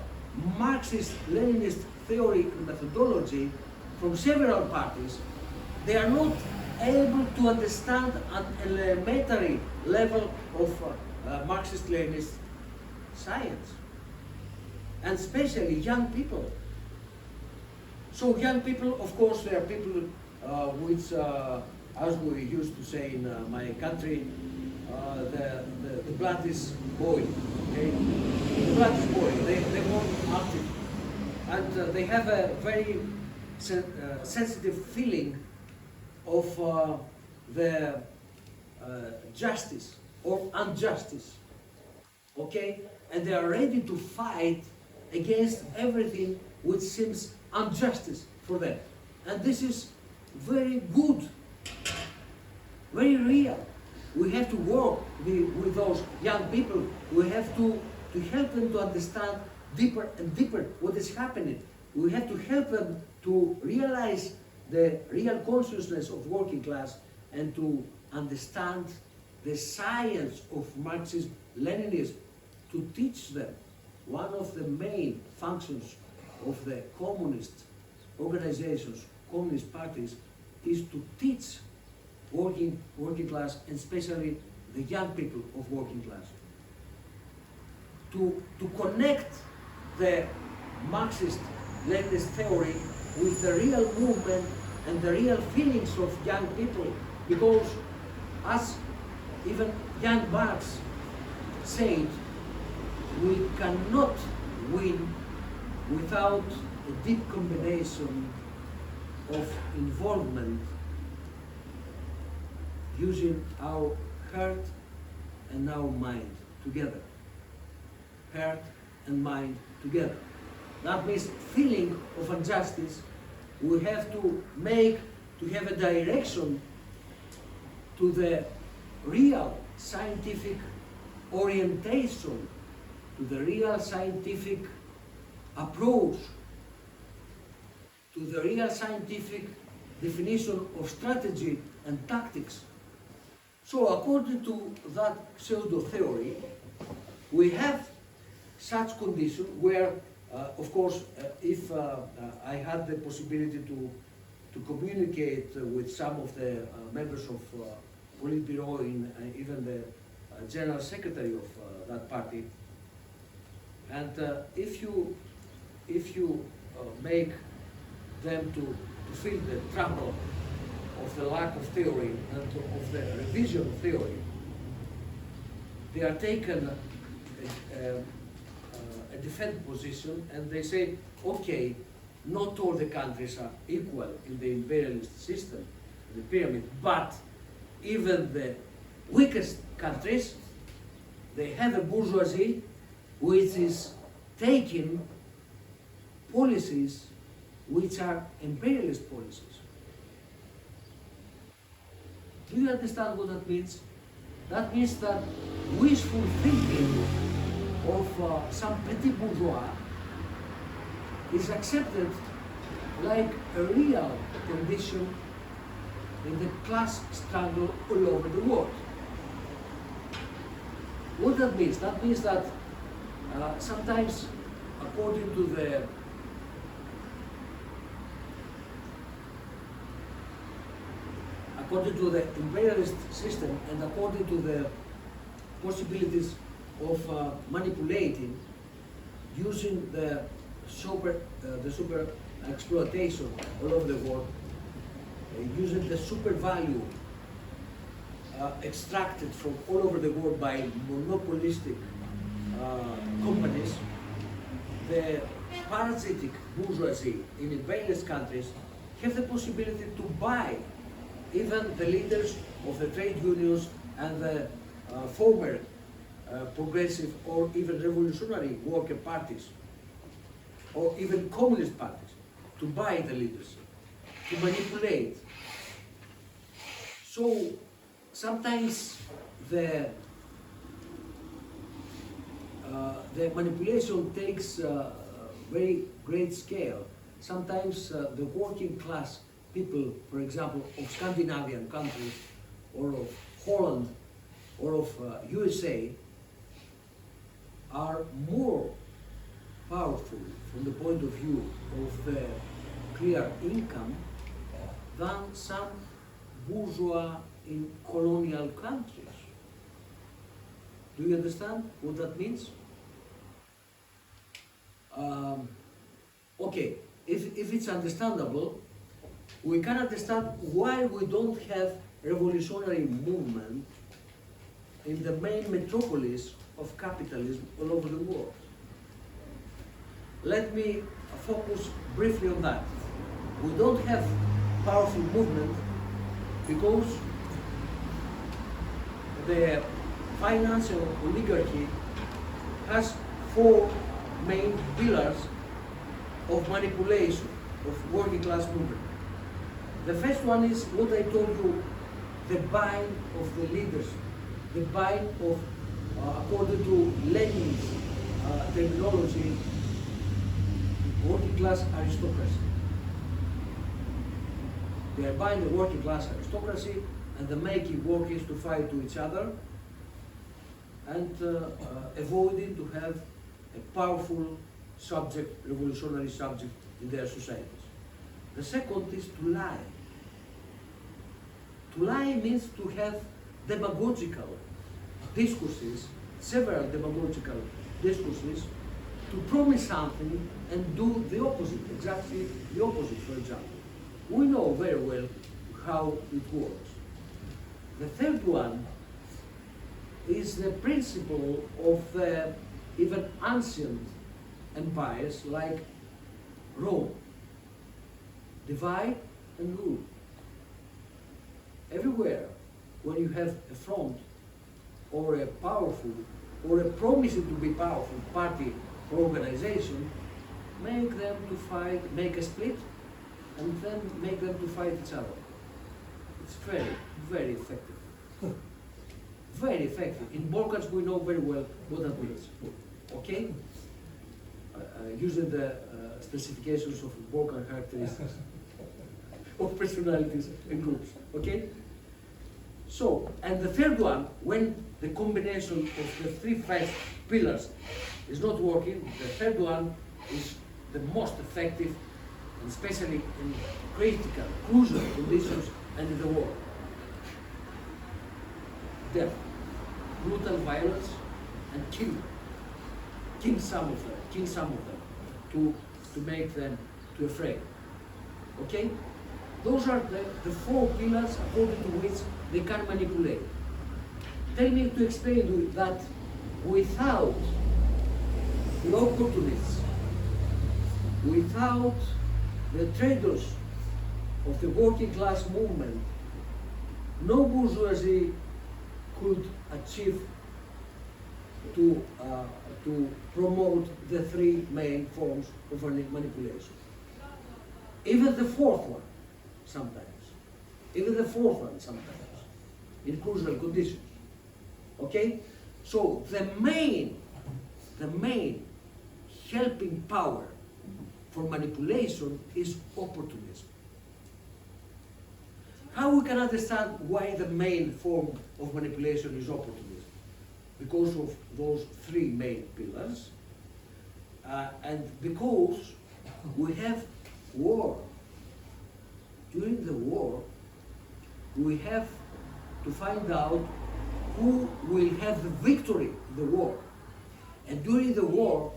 Speaker 3: Marxist-Leninist theory and methodology from several parties, they are not able to understand an elementary level of Marxist-Leninist science, and especially young people. So young people, of course, they are people which, as we used to say in my country, the blood is boiling. Okay? The blood is boiling. They want active, and they have a very sensitive feeling of the justice or injustice. Okay, and they are ready to fight against everything which seems injustice for them, and this is very good, very real. We have to work with those young people. We have to help them to understand deeper and deeper what is happening. We have to help them to realize the real consciousness of working class and to understand the science of Marxism-Leninism, to teach them. One of the main functions of the communist organizations, communist parties, is to teach working class, and especially the young people of working class, to connect the Marxist-Leninist theory with the real movement and the real feelings of young people, because as even young Marx said, we cannot win without a deep combination of involvement using our heart and our mind together. Heart and mind together. That means feeling of injustice. We have to have a direction to the real scientific orientation, to the real scientific approach, to the real scientific definition of strategy and tactics. So according to that pseudo-theory, we have such condition where, of course, if I had the possibility to communicate with some of the members of Politburo, even the General Secretary of that party, and if you make them to feel the trouble of the lack of theory and of the revision of theory, they are taken a defense position, and they say, okay, not all the countries are equal in the imperialist system, the pyramid, but even the weakest countries, they have a bourgeoisie which is taking policies which are imperialist policies. Do you understand what that means? That means that wishful thinking of some petit bourgeois is accepted like a real condition in the class struggle all over the world. What that means? That means that sometimes, according to the imperialist system and according to the possibilities of manipulating, using the super exploitation all over the world, using the super value extracted from all over the world by monopolistic companies, the parasitic bourgeoisie in imperialist countries have the possibility to buy even the leaders of the trade unions and the former progressive or even revolutionary worker parties, or even communist parties, to buy the leaders, to manipulate. So sometimes the manipulation takes very great scale. Sometimes the working class people, for example, of Scandinavian countries, or of Holland, or of USA, are more powerful from the point of view of the clear income than some bourgeois in colonial countries. Do you understand what that means? Okay, if it's understandable, we can understand why we don't have revolutionary movement in the main metropolis of capitalism all over the world. Let me focus briefly on that. We don't have powerful movement because the financial oligarchy has four main pillars of manipulation of working class movement. The first one is what I told you, the buying of the leaders, the buying of, according to Lenin's terminology, working class aristocracy. They are buying the working class aristocracy and they're making workers to fight to each other and avoiding to have a powerful subject, revolutionary subject in their societies. The second is to lie. To lie means to have demagogical discourses, several demagogical discourses, to promise something and do the opposite, exactly the opposite, for example. We know very well how it works. The third one is the principle of even ancient empires like Rome. Divide and rule. Everywhere, when you have a front or a powerful or a promising to be powerful party or organization, make them to fight, make a split, and then make them to fight each other. It's very, very effective. Very effective. In Balkans, we know very well what that means. Okay? Using the specifications of Balkan characteristics of personalities and groups. Okay? So, and the third one, when the combination of the three first pillars is not working, the third one is the most effective, and especially in critical, crucial conditions and in the war. Death, brutal violence, and kill some of them, to make them to afraid. Okay? Those are the four pillars according to which they can manipulate. Tell me to explain to you that without the opportunists, without the traders of the working class movement, no bourgeoisie could achieve to promote the three main forms of manipulation. Even the fourth one, sometimes. Even the fourth one, sometimes, in crucial conditions. Okay? So the main helping power for manipulation is opportunism. How we can understand why the main form of manipulation is opportunism? Because of those three main pillars, and because we have war. During the war, we have to find out who will have the victory in the war. And during the war,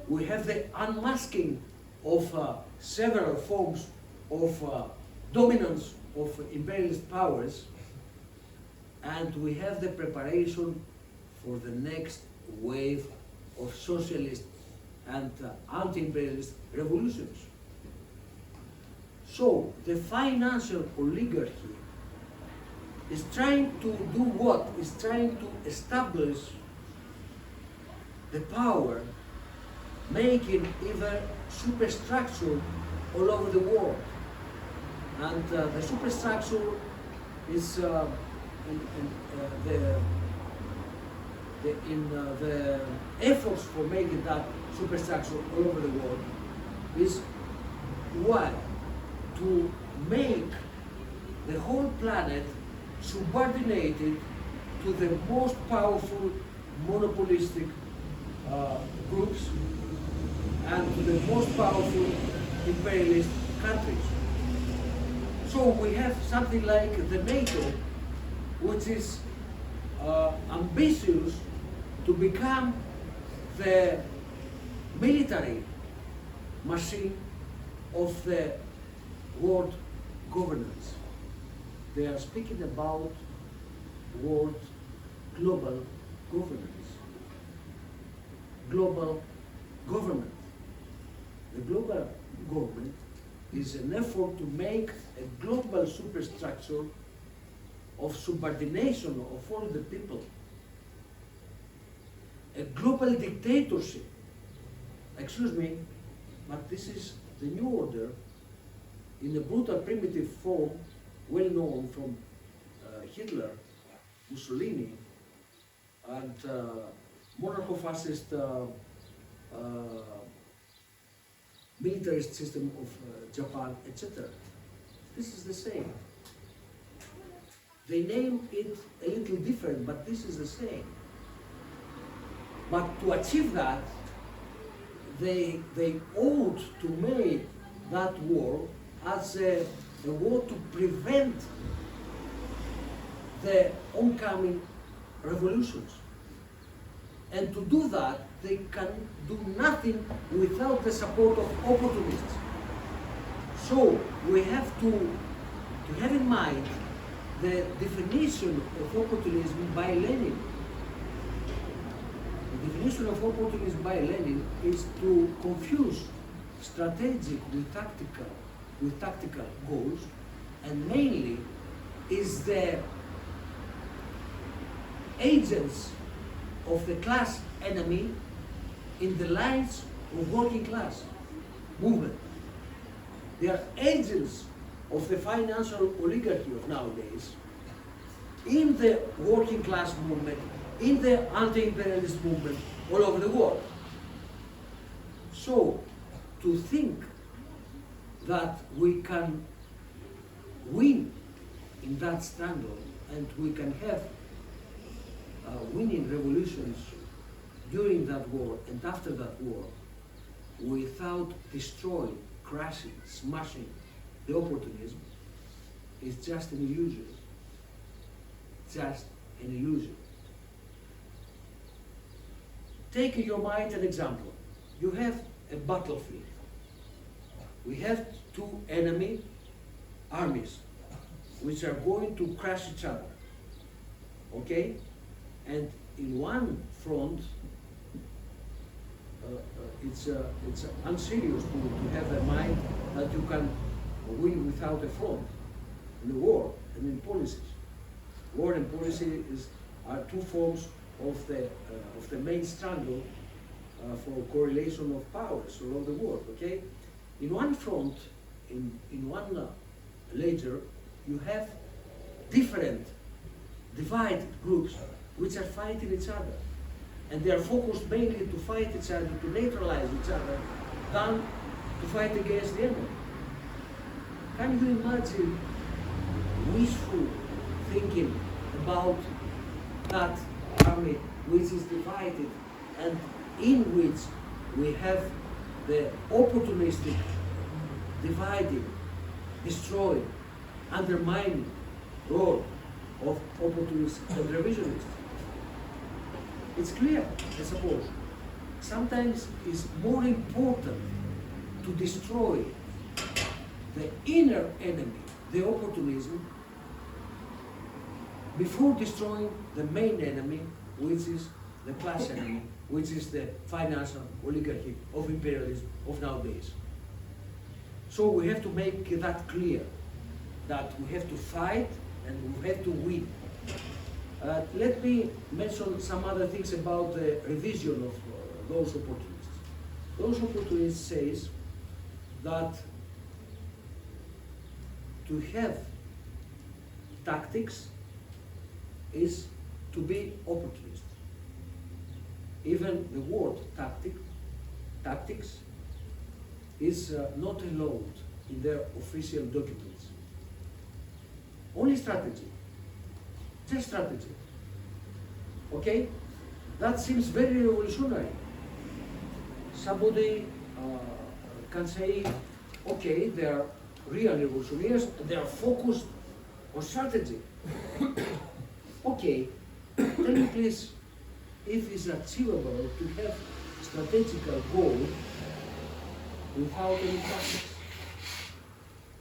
Speaker 3: we have the unmasking of several forms of dominance of imperialist powers, and we have the preparation for the next wave of socialist and anti-imperialist revolutions. So the financial oligarchy is trying to do what? Is trying to establish the power, making even superstructure all over the world. And the superstructure is the efforts for making that superstructure all over the world is one, to make the whole planet subordinated to the most powerful monopolistic groups and to the most powerful imperialist countries. So we have something like the NATO, which is ambitious to become the military machine of the world governance. They are speaking about world global governance. Global government. The global government is an effort to make a global superstructure of subordination of all the people. A global dictatorship. Excuse me, but this is the new order in a brutal primitive form, well known from Hitler, Mussolini, and monarcho-fascist militarist system of Japan, etc. This is the same. They name it a little different, but this is the same. But to achieve that, they ought to make that war as a war to prevent the oncoming revolutions. And to do that, they can do nothing without the support of opportunists. So we have to have in mind the definition of opportunism by Lenin. The definition of opportunism by Lenin is to confuse strategic with tactical goals, and mainly is the agents of the class enemy in the lines of working class movement. They are agents of the financial oligarchy of nowadays in the working class movement, in the anti-imperialist movement all over the world. So, to think that we can win in that struggle and we can have winning revolutions during that war and after that war without destroying, crashing, smashing the opportunism is just an illusion. Just an illusion. Take in your mind an example. You have a battlefield. We have two enemy armies which are going to crush each other. Okay? And in one front, it's unserious to have a mind that you can win without a front in a war and in policies. War and policy are two forms of the main struggle for correlation of powers around the world. Okay, in one front, in one ledger, you have different divided groups which are fighting each other, and they are focused mainly to fight each other, to neutralize each other, than to fight against the enemy. Can you imagine wishful thinking about that army which is divided and in which we have the opportunistic dividing, destroying, undermining role of opportunists and revisionists? It's clear, I suppose. Sometimes it's more important to destroy the inner enemy, the opportunism, before destroying the main enemy, which is the class enemy, which is the financial oligarchy of imperialism of nowadays. So we have to make that clear, that we have to fight and we have to win. Let me mention some other things about the revision of those opportunists. Those opportunists says that to have tactics is to be opportunist. Even the word tactics is not allowed in their official documents. Only strategy. Just strategy. Okay? That seems very revolutionary. Somebody can say, okay, they are real revolutionaries, they are focused on strategy. Okay, tell me please, if it's achievable to have strategical goal without any tactics?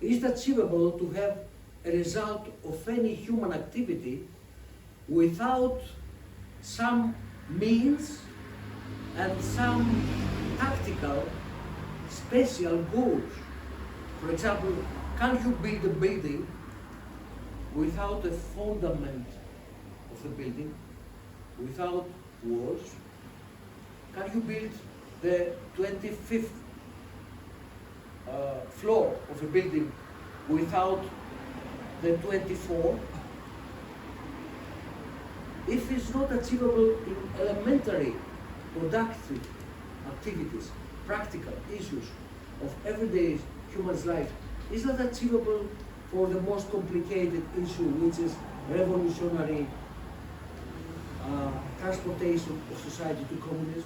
Speaker 3: Is it achievable to have a result of any human activity without some means and some tactical special goals? For example, can you build a building without a fundament of the building, without walls? Can you build the 25th floor of a building without the 24th? If it's not achievable in elementary productive activities, practical issues of everyday human's life, is that achievable for the most complicated issue, which is revolutionary transportation of society to communism?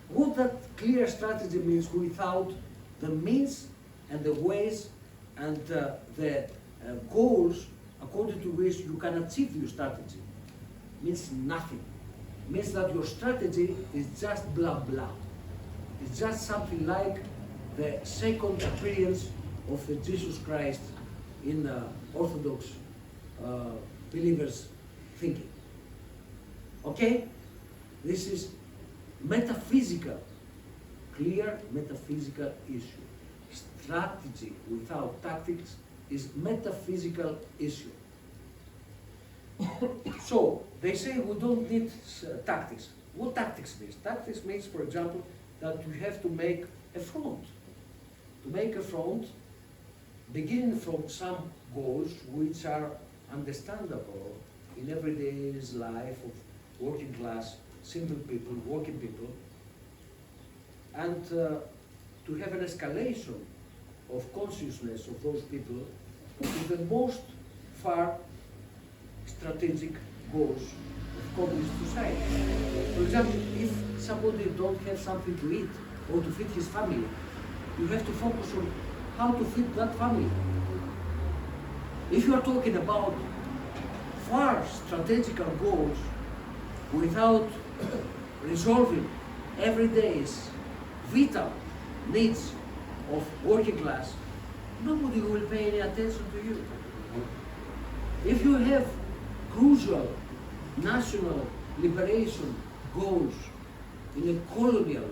Speaker 3: What that clear strategy means without the means and the ways and the goals according to which you can achieve your strategy means nothing. Means that your strategy is just blah blah. It's just something like the second appearance of the Jesus Christ in Orthodox believers' thinking. Okay? This is metaphysical, clear metaphysical issue. Strategy without tactics is metaphysical issue. So, they say we don't need tactics. What tactics means? Tactics means, for example, that you have to make a front. To make a front, beginning from some goals which are understandable in everyday life of working class, simple people, working people, and to have an escalation of consciousness of those people to the most far strategic goals of communist society. For example, if somebody don't have something to eat or to feed his family, you have to focus on how to feed that family. If you are talking about far strategical goals without resolving everyday's vital needs of working class, nobody will pay any attention to you. If you have crucial national liberation goals in a colonial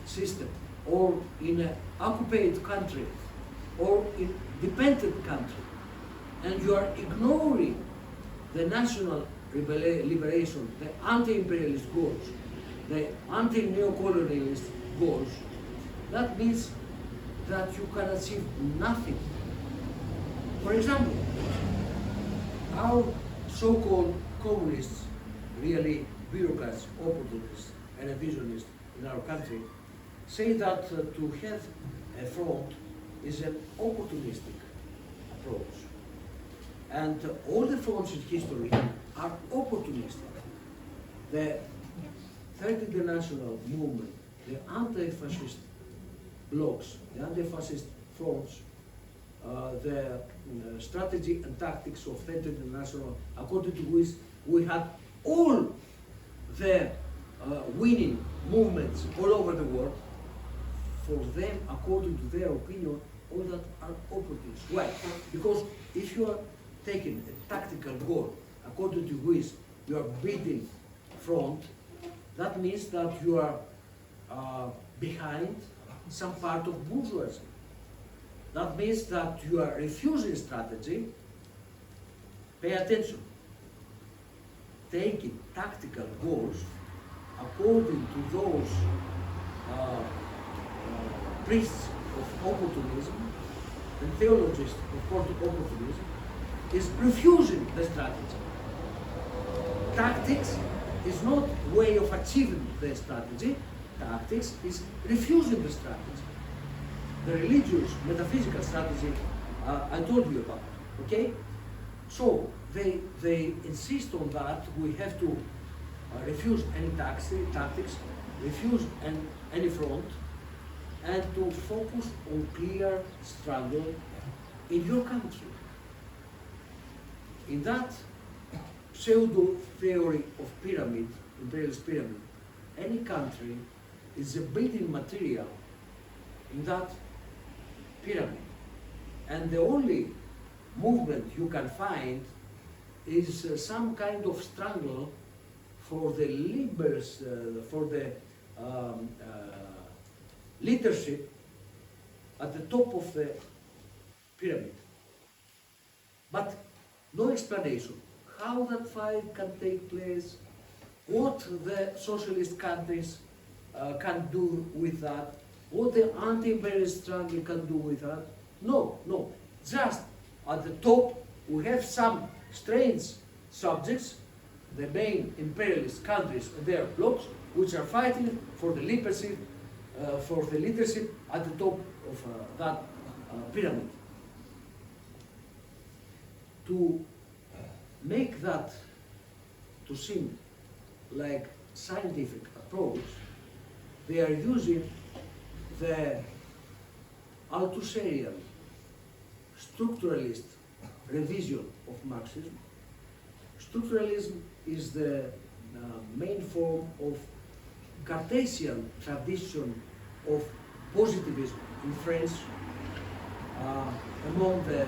Speaker 3: system or in an occupied country or in dependent country, and you are ignoring the national liberation, the anti-imperialist goals, the anti-neocolonialist goals, that means that you can achieve nothing. For example, our so-called communists, really bureaucrats, opportunists, and revisionists in our country, say that to have a front is an opportunistic approach. And all the fronts in history are opportunistic. The Third International Movement, the anti-fascist blocs, the anti-fascist fronts, the strategy and tactics of Third International, according to which we had all the winning movements all over the world, for them, according to their opinion, all that are opportunists. Why? Because if you are taking a tactical goal, according to which you are building front, that means that you are behind some part of bourgeoisie. That means that you are refusing strategy. Pay attention. Taking tactical goals according to those priests of opportunism and theologists of opportunism is refusing the strategy. Tactics is not a way of achieving the strategy. Tactics is refusing the strategy. The religious, metaphysical strategy I told you about, okay? So they insist on that. We have to refuse any tactics. refuse any front, and to focus on clear struggle in your country. In that pseudo-theory of pyramid, imperialist pyramid, any country is a building material in that pyramid. And the only movement you can find is some kind of struggle for the leadership at the top of the pyramid. But no explanation how that fight can take place, what the socialist countries can do with that, what the anti-imperialist struggle can do with that. No, no. Just at the top we have some strange subjects, the main imperialist countries and their blocs, which are fighting for the leadership at the top of that pyramid. To make that to seem like scientific approach, they are using the Althusserian structuralist revision of Marxism. Structuralism is the main form of Cartesian tradition of positivism in France, among the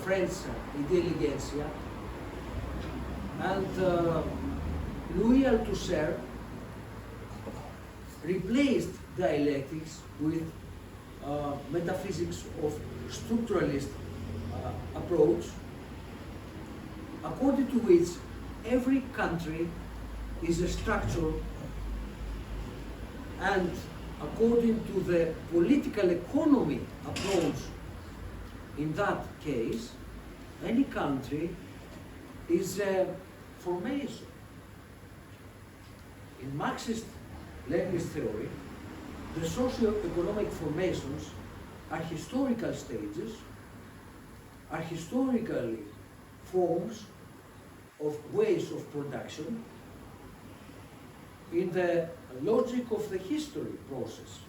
Speaker 3: French intelligentsia. And Louis Althusser replaced dialectics with metaphysics of structuralist approach, according to which every country is a structure, and according to the political economy approach, in that case, any country is a formation. In Marxist-Leninist theory, the socio-economic formations are historical stages, are historically forms of ways of production in the logic of the history process,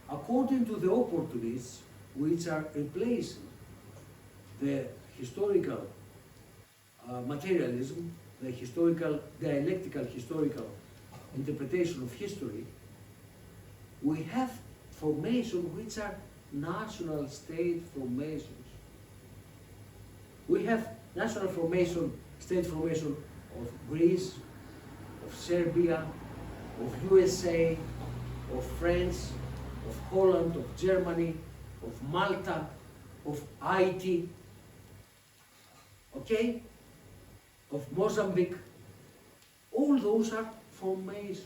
Speaker 3: according to the opportunities which are replacing the historical materialism, the historical, dialectical historical interpretation of history. We have formations which are national state formations. We have national formation, state formation of Greece, of Serbia, of USA, of France, of Holland, of Germany, of Malta, of Haiti, okay, of Mozambique. All those are formations.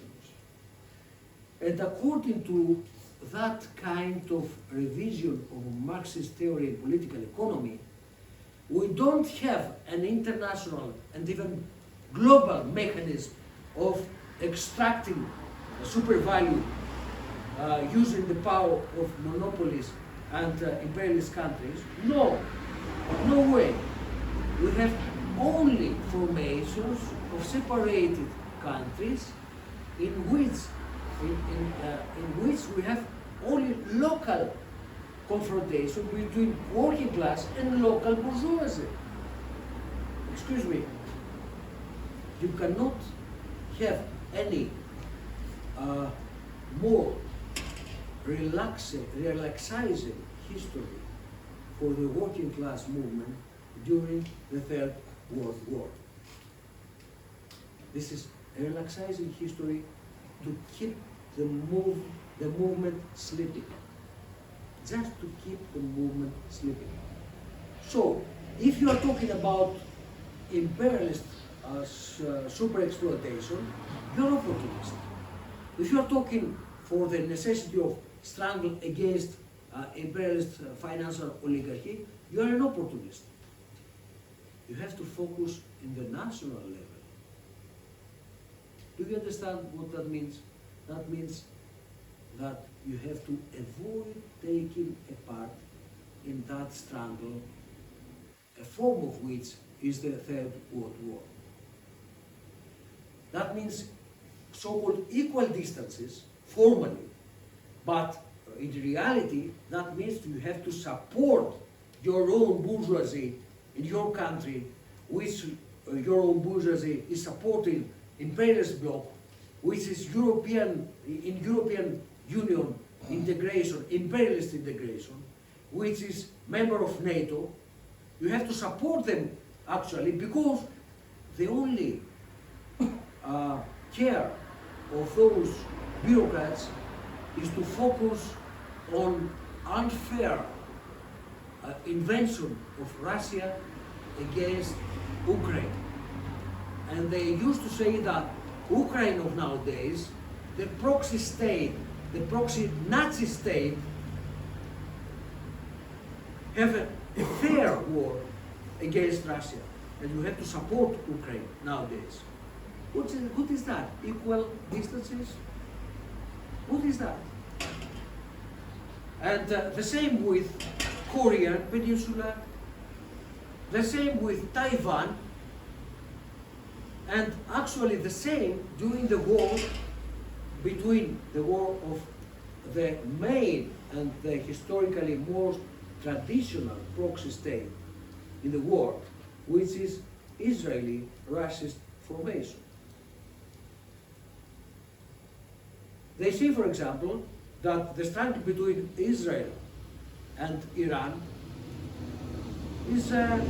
Speaker 3: And according to that kind of revision of Marxist theory and political economy, we don't have an international and even global mechanism of extracting super value using the power of monopolies and imperialist countries. No, no way. We have only formations of separated countries in which we have only local confrontation between working class and local bourgeoisie. Excuse me. You cannot have any more relaxing history for the working class movement during the Third World War. This is a relaxing history to keep the movement sleeping. Just to keep the movement sleeping. So, if you are talking about imperialist super exploitation, you're an opportunist. If you are talking for the necessity of struggle against imperialist financial oligarchy, you are an opportunist. You have to focus in the national level. Do you understand what that means? That means that you have to avoid taking a part in that struggle, a form of which is the Third World War. That means so-called equal distances formally, but in reality that means you have to support your own bourgeoisie in your country, which your own bourgeoisie is supporting imperialist bloc, which is European Union integration, imperialist integration, which is member of NATO. You have to support them actually, because the only care of those bureaucrats is to focus on unfair invention of Russia against Ukraine. And they used to say that Ukraine of nowadays, the proxy state, the proxy Nazi state, have a fair war against Russia. And you have to support Ukraine nowadays. What is that? Equal distances? What is that? And the same with Korean Peninsula, the same with Taiwan, and actually the same during the war between the war of the main and the historically most traditional proxy state in the world, which is Israeli racist formation. They say, for example, that the struggle between Israel and Iran is a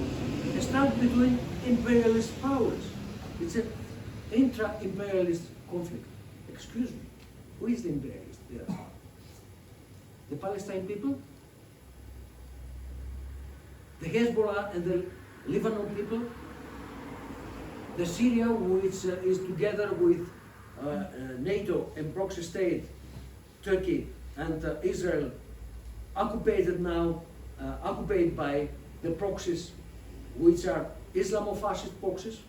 Speaker 3: struggle between imperialist powers. It's an intra-imperialist conflict. Excuse me, who is the imperialist there? The Palestine people? The Hezbollah and the Lebanon people? The Syria, which is together with NATO and proxy state, Turkey and Israel, occupied by the proxies which are Islamofascist proxies.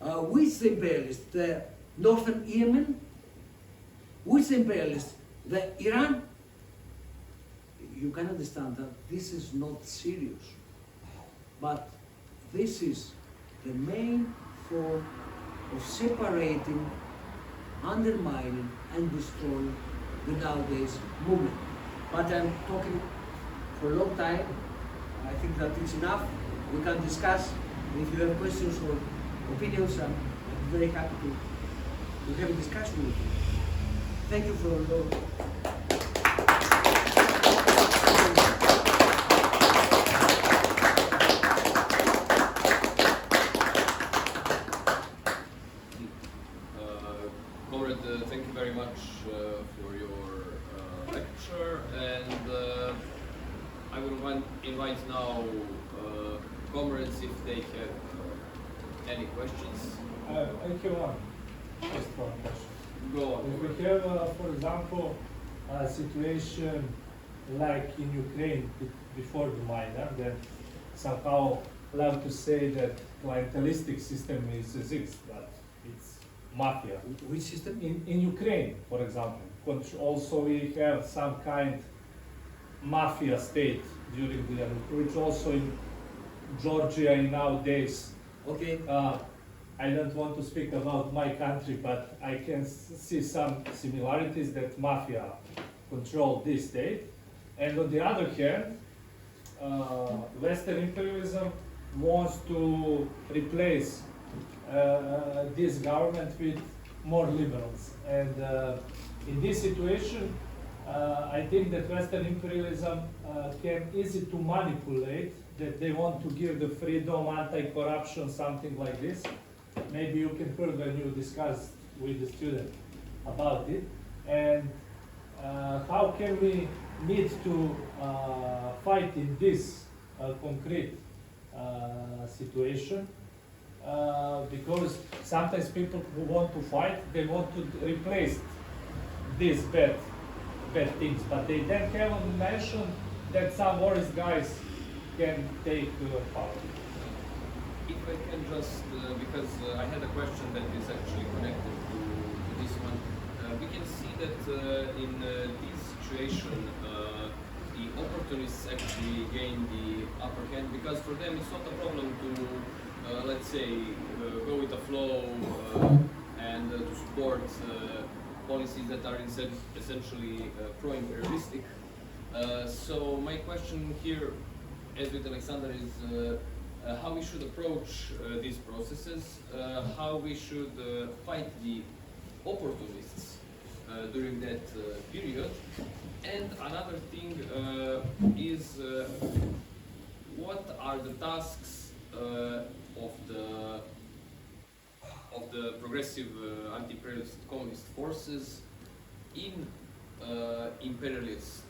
Speaker 3: Which the imperialist? The northern Yemen? Which the imperialist? The Iran? You can understand that this is not serious, but this is the main form of separating, undermining, and destroying the nowadays movement. But I'm talking for a long time. I think that it's enough. We can discuss. If you have questions or opinions, I'm very happy to have a discussion with you. Thank you for your
Speaker 1: thank you very much for your lecture, and I will invite now comrades if they have any questions.
Speaker 4: I have just one question.
Speaker 1: Go on.
Speaker 4: If we have, for example, a situation like in Ukraine before the Maidan, then somehow love to say that clientelistic system exists, but it's mafia.
Speaker 3: which system?
Speaker 4: In Ukraine, for example, which also we have some kind mafia state during the, which also in Georgia in nowadays.
Speaker 3: Okay.
Speaker 4: I don't want to speak about my country, but I can see some similarities that mafia control this state. And on the other hand, Western imperialism wants to replace this government with more liberals. And in this situation, I think that Western imperialism can easy to manipulate, that they want to give the freedom, anti-corruption, something like this. Maybe you can hear when you discuss with the student about it. And how can we need to fight in this concrete situation? Because sometimes people who want to fight, they want to replace these bad things, but they then haven't mentioned that some worse guys can take power.
Speaker 1: If I can just, because I had a question that is actually connected to this one. We can see that in this situation, the opportunists actually gain the upper hand, because for them it's not a problem to let's say, go with the flow and to support policies that are essentially pro-imperialistic. So my question here, as with Alexander, is how we should approach these processes, how we should fight the opportunists during that period. And another thing is what are the tasks of the progressive anti-imperialist communist forces in imperialist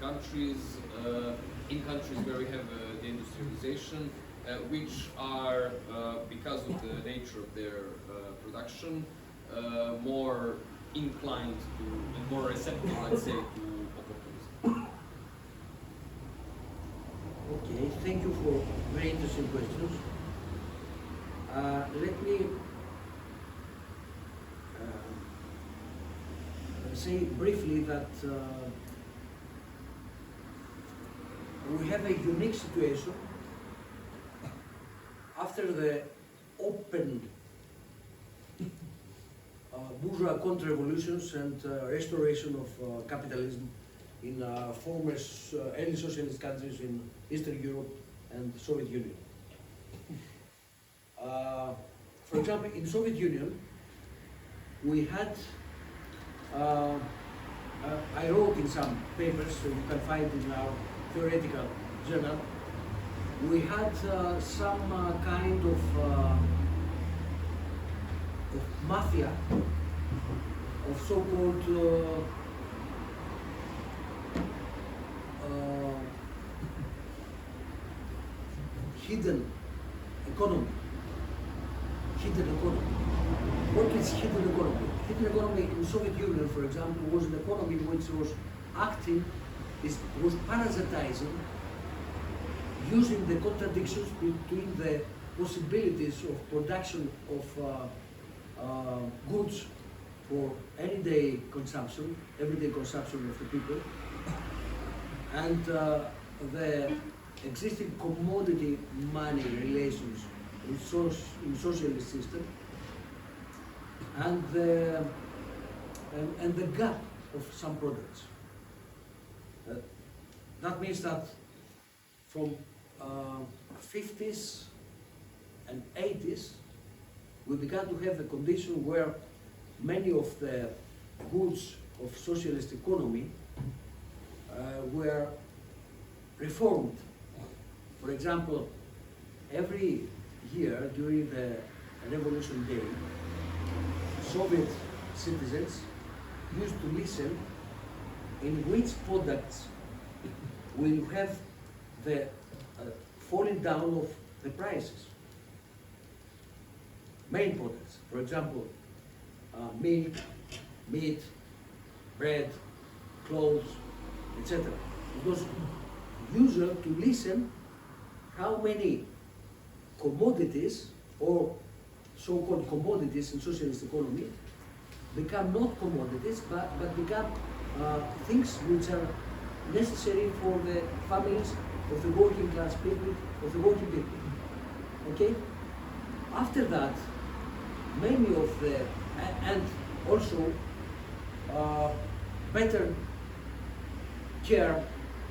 Speaker 1: countries, in countries where we have deindustrialization, which are, because of the nature of their production, more inclined to, and more receptive, let's say, to opportunism.
Speaker 3: Okay, thank you for very interesting questions. Let me say briefly that we have a unique situation after the open bourgeois counter-revolutions and restoration of capitalism in former early socialist countries in Eastern Europe and Soviet Union. For example, in Soviet Union, we had, I wrote in some papers, so you can find in our theoretical journal, we had some kind of mafia, of so-called hidden economy. Hidden economy. What is hidden economy? Hidden economy in Soviet Union, for example, was an economy which was acting, was parasitizing, using the contradictions between the possibilities of production of goods for everyday consumption of the people, and the existing commodity money relations in socialist system, and the gap of some products. That means that from 50s and 80s, we began to have a condition where many of the goods of socialist economy were reformed. For example, every year during the Revolution Day, Soviet citizens used to listen in which products will have the falling down of the prices. Main products, for example, milk, meat, bread, clothes, etc. It was usual to listen how many commodities or so-called commodities in socialist economy become not commodities but become things which are necessary for the families of the working class people, of the working people. Okay? After that, many of the, and also better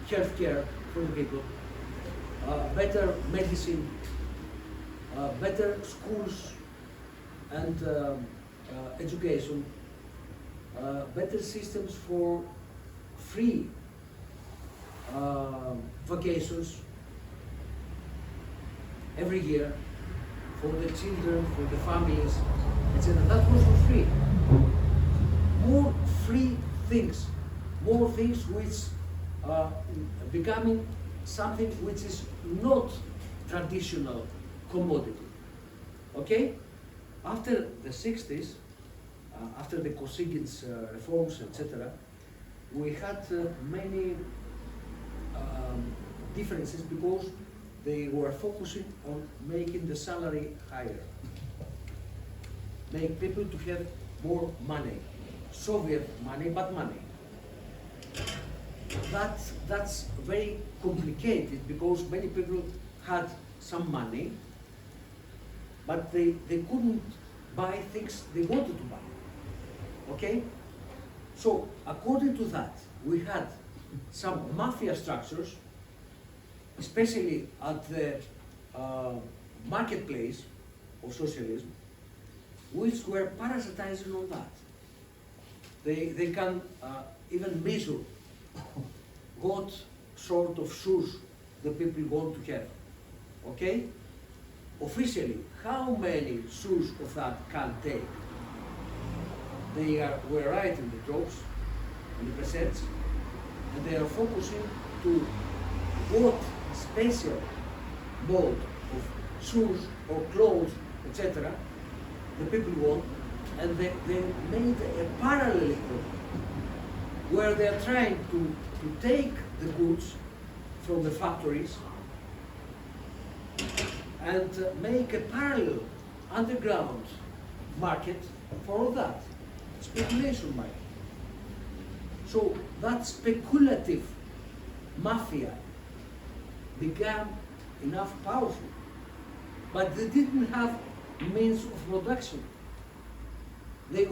Speaker 3: health care for the people, better medicine, better schools and education, better systems for free vacations every year for the children, for the families, etc. That was for free. More free things, more things which are becoming something which is not traditional commodity. Okay? After the 60s, after the Kosygins reforms, etc., we had many differences because they were focusing on making the salary higher, make people to have more money, Soviet money, but money. That's very complicated because many people had some money but they couldn't buy things they wanted to buy. Okay? So according to that, we had some mafia structures, especially at the marketplace of socialism, which were parasitizing on that. They can even measure what sort of shoes the people want to have. Okay? Officially, how many shoes of that can take? They were writing the drops and the percents, and they are focusing to what special mode of shoes or clothes, etc., the people want, and they made a parallel economy where they are trying to take the goods from the factories and make a parallel underground market for all that, speculation market. So that speculative mafia became enough powerful, but they didn't have means of production. They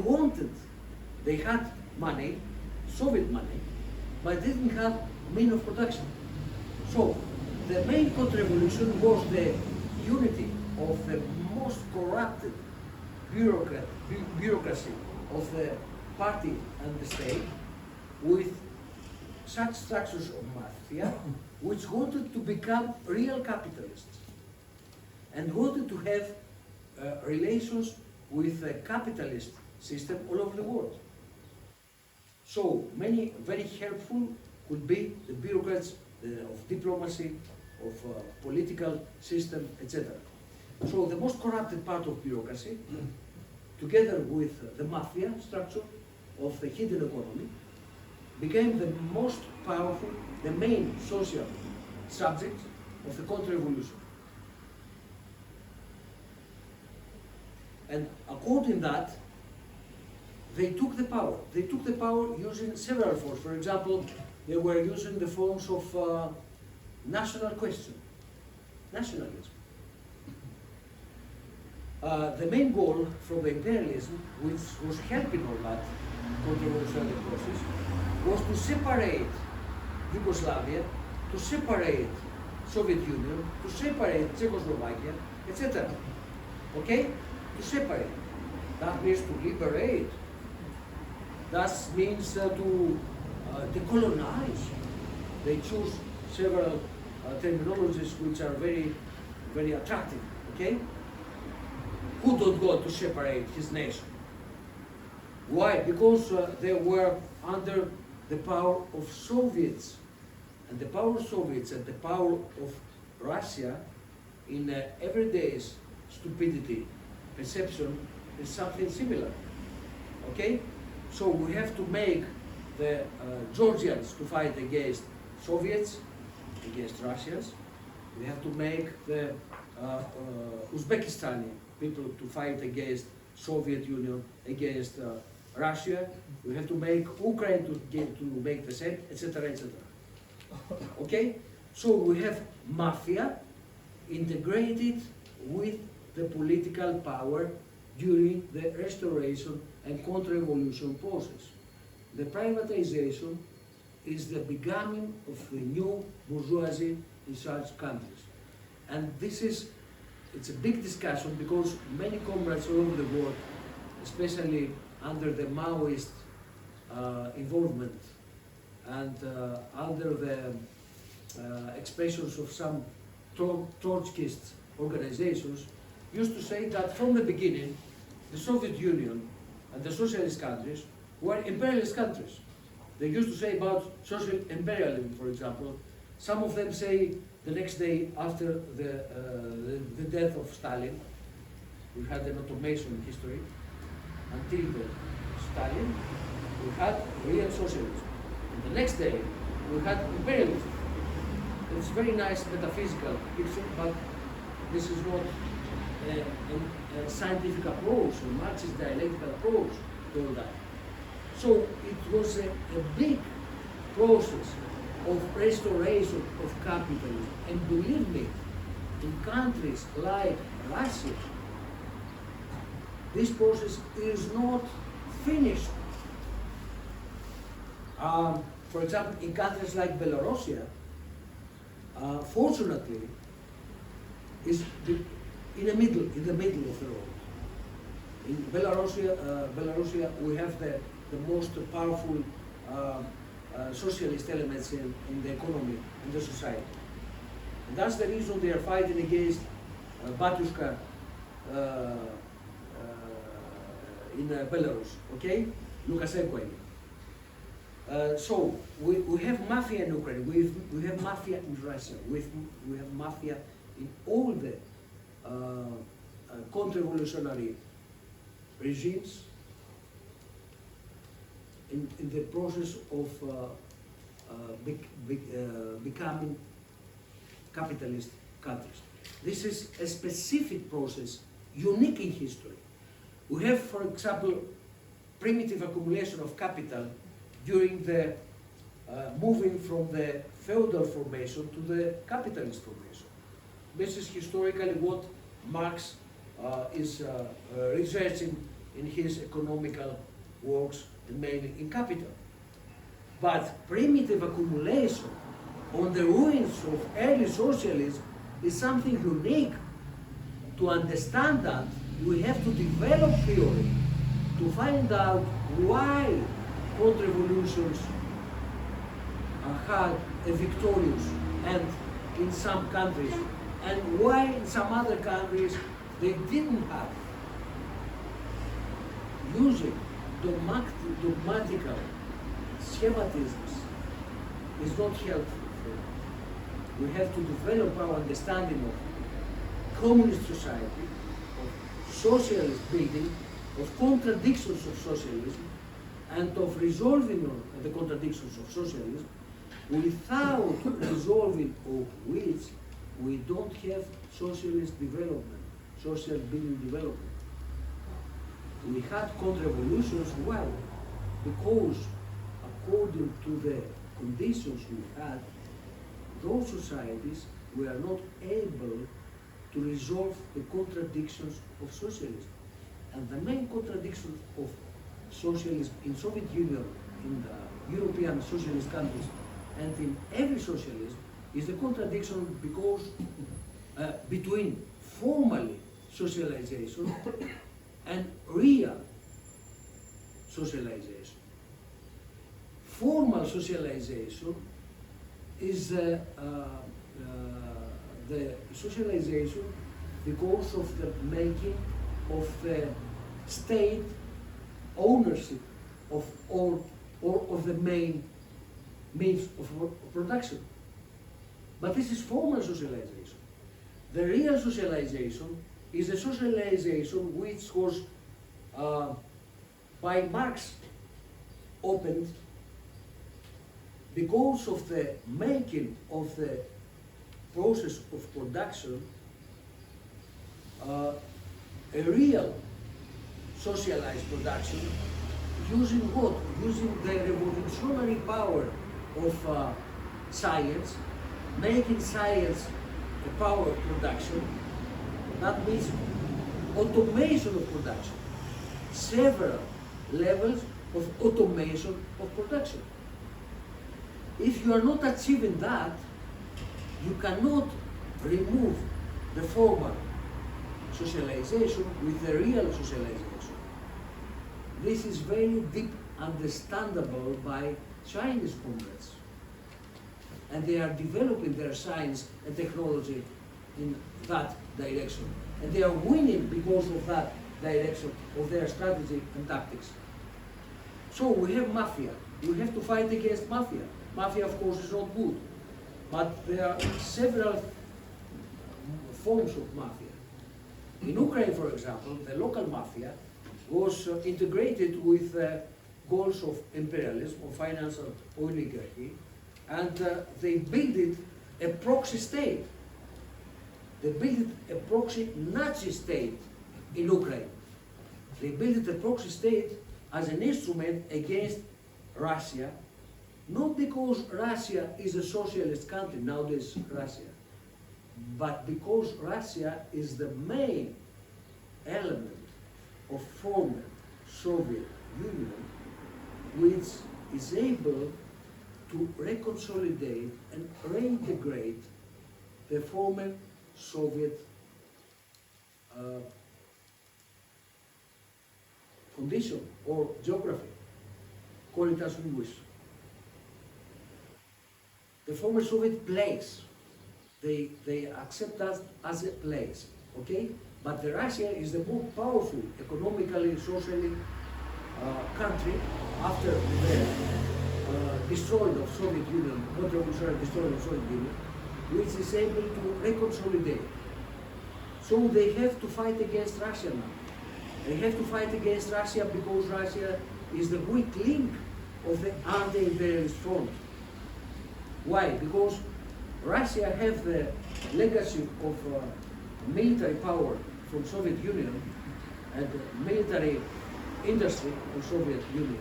Speaker 3: had money, Soviet money, but didn't have means of production. So the main contribution was the unity of the most corrupted bureaucracy of the party and the state with such structures of mafia which wanted to become real capitalists and wanted to have relations with a capitalist system all over the world. So many very helpful could be the bureaucrats of diplomacy, of political system, etc. So the most corrupted part of bureaucracy, together with the mafia structure of the hidden economy, became the most powerful, the main social subject of the counter-revolution. And according to that, they took the power. They took the power using several forms. For example, they were using the forms of national question, nationalism. The main goal from the imperialism, which was helping all that counter-revolutionary process, was to separate Yugoslavia, to separate Soviet Union, to separate Czechoslovakia, etc. Okay? To separate. That means to liberate. That means to decolonize. They choose several terminologies which are very, very attractive. Okay? Who don't want to separate his nation? Why? Because they were under the power of Soviets. And the power of Soviets and the power of Russia in everyday stupidity perception is something similar. Okay? So we have to make the Georgians to fight against Soviets, against Russians. We have to make the Uzbekistani people to fight against Soviet Union, against Russia. We have to make Ukraine to make the same, etc., etc. Okay? So we have mafia integrated with the political power during the restoration and counter-revolution process. The privatization is the beginning of the new bourgeoisie in such countries. And it's a big discussion because many comrades all over the world, especially under the Maoist involvement and under the expressions of some Trotskyist organizations, used to say that from the beginning, the Soviet Union and the socialist countries were imperialist countries. They used to say about social imperialism, for example. Some of them say the next day after the death of Stalin, we had an automation history, until the Stalin, we had real socialism. And the next day, we had imperialism. It's a very nice metaphysical picture, but this is not a scientific approach, a Marxist dialectical approach to all that. So it was a big process of restoration of capitalism. And believe me, in countries like Russia, this process is not finished. For example, in countries like Belarusia, fortunately, is in the middle of the road. In Belarusia, we have the most powerful socialist elements in the economy, in the society. And that's the reason they are fighting against Batyushka in Belarus, okay? Lukashenko, I mean. So we have mafia in Ukraine, we have mafia in Russia, we have mafia in all the counter-revolutionary regimes in the process of becoming capitalist countries. This is a specific process, unique in history. We have, for example, primitive accumulation of capital during the moving from the feudal formation to the capitalist formation. This is historically what Marx is researching in his economical works, and mainly in Capital. But primitive accumulation on the ruins of early socialism is something unique. To understand that, we have to develop theory to find out why counter-revolutions had a victorious end in some countries, and why in some other countries they didn't have. Using dogmatical schematisms is not helpful. We have to develop our understanding of communist society, of socialist building, of contradictions of socialism, and of resolving the contradictions of socialism, without resolving of which we don't have socialist development, social building development. We had counter-revolutions, why? Because according to the conditions we had, those societies were not able to resolve the contradictions of socialism. And the main contradiction of socialism in Soviet Union, in the European socialist countries, and in every socialism is the contradiction because between formally socialization and real socialization. Formal socialization is the socialization because of the making of the state ownership of all or of the main means of production. But this is formal socialization. The real socialization is a socialization which was by Marx opened because of the making of the process of production a real socialized production using what? Using the revolutionary power of science, making science a power of production. That means automation of production. Several levels of automation of production. If you are not achieving that, you cannot remove the formal socialization with the real socialization. This is very deep understandable by Chinese comrades. And they are developing their science and technology in that direction. And they are winning because of that direction of their strategy and tactics. So we have mafia. We have to fight against mafia. Mafia, of course, is not good. But there are several forms of mafia. In Ukraine, for example, the local mafia was integrated with goals of imperialism, of financial oligarchy, and they built a proxy state. They built a proxy Nazi state in Ukraine. They built a proxy state as an instrument against Russia, not because Russia is a socialist country, nowadays Russia, but because Russia is the main element of former Soviet Union, which is able to reconsolidate and reintegrate the former Soviet condition or geography. Call it as we wish. The former Soviet place, they accept us as a place, okay? But the Russia is the more powerful economically, socially country after the destroyed of Soviet Union, not revolutionary destroyed of Soviet Union, which is able to reconsolidate. So they have to fight against Russia now. They have to fight against Russia because Russia is the weak link of the anti-imperialist front. Why? Because Russia have the legacy of military power from Soviet Union and military industry from Soviet Union,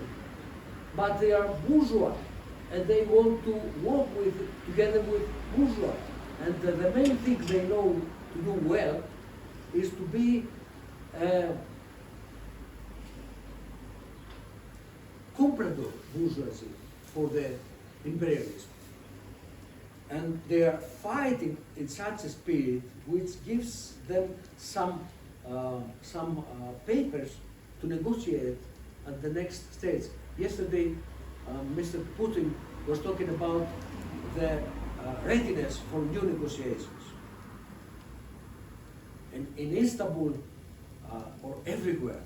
Speaker 3: but they are bourgeois and they want to work together with bourgeois. And the main thing they know to do well is to be comprador bourgeoisie for the imperialism. And they are fighting in such a spirit which gives them some papers to negotiate at the next stage. Yesterday, Mr. Putin was talking about the readiness for new negotiations. And in Istanbul or everywhere,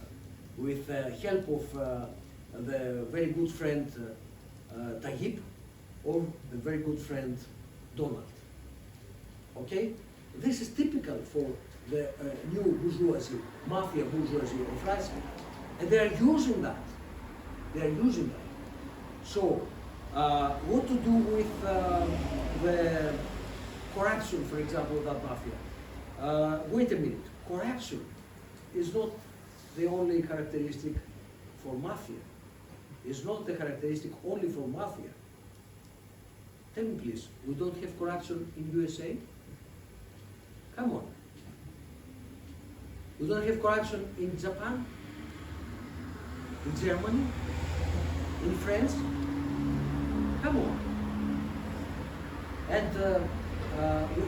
Speaker 3: with the help of the very good friend Tayyip or the very good friend Donald. Okay? This is typical for the new bourgeoisie, mafia bourgeoisie of Russia. And they are using that. They are using that. So, what to do with the corruption, for example, of that mafia? Wait a minute. Corruption is not the only characteristic for mafia. It's not the characteristic only for mafia. Tell me please, we don't have corruption in USA? Come on. We don't have corruption in Japan? In Germany? In France? Come on. And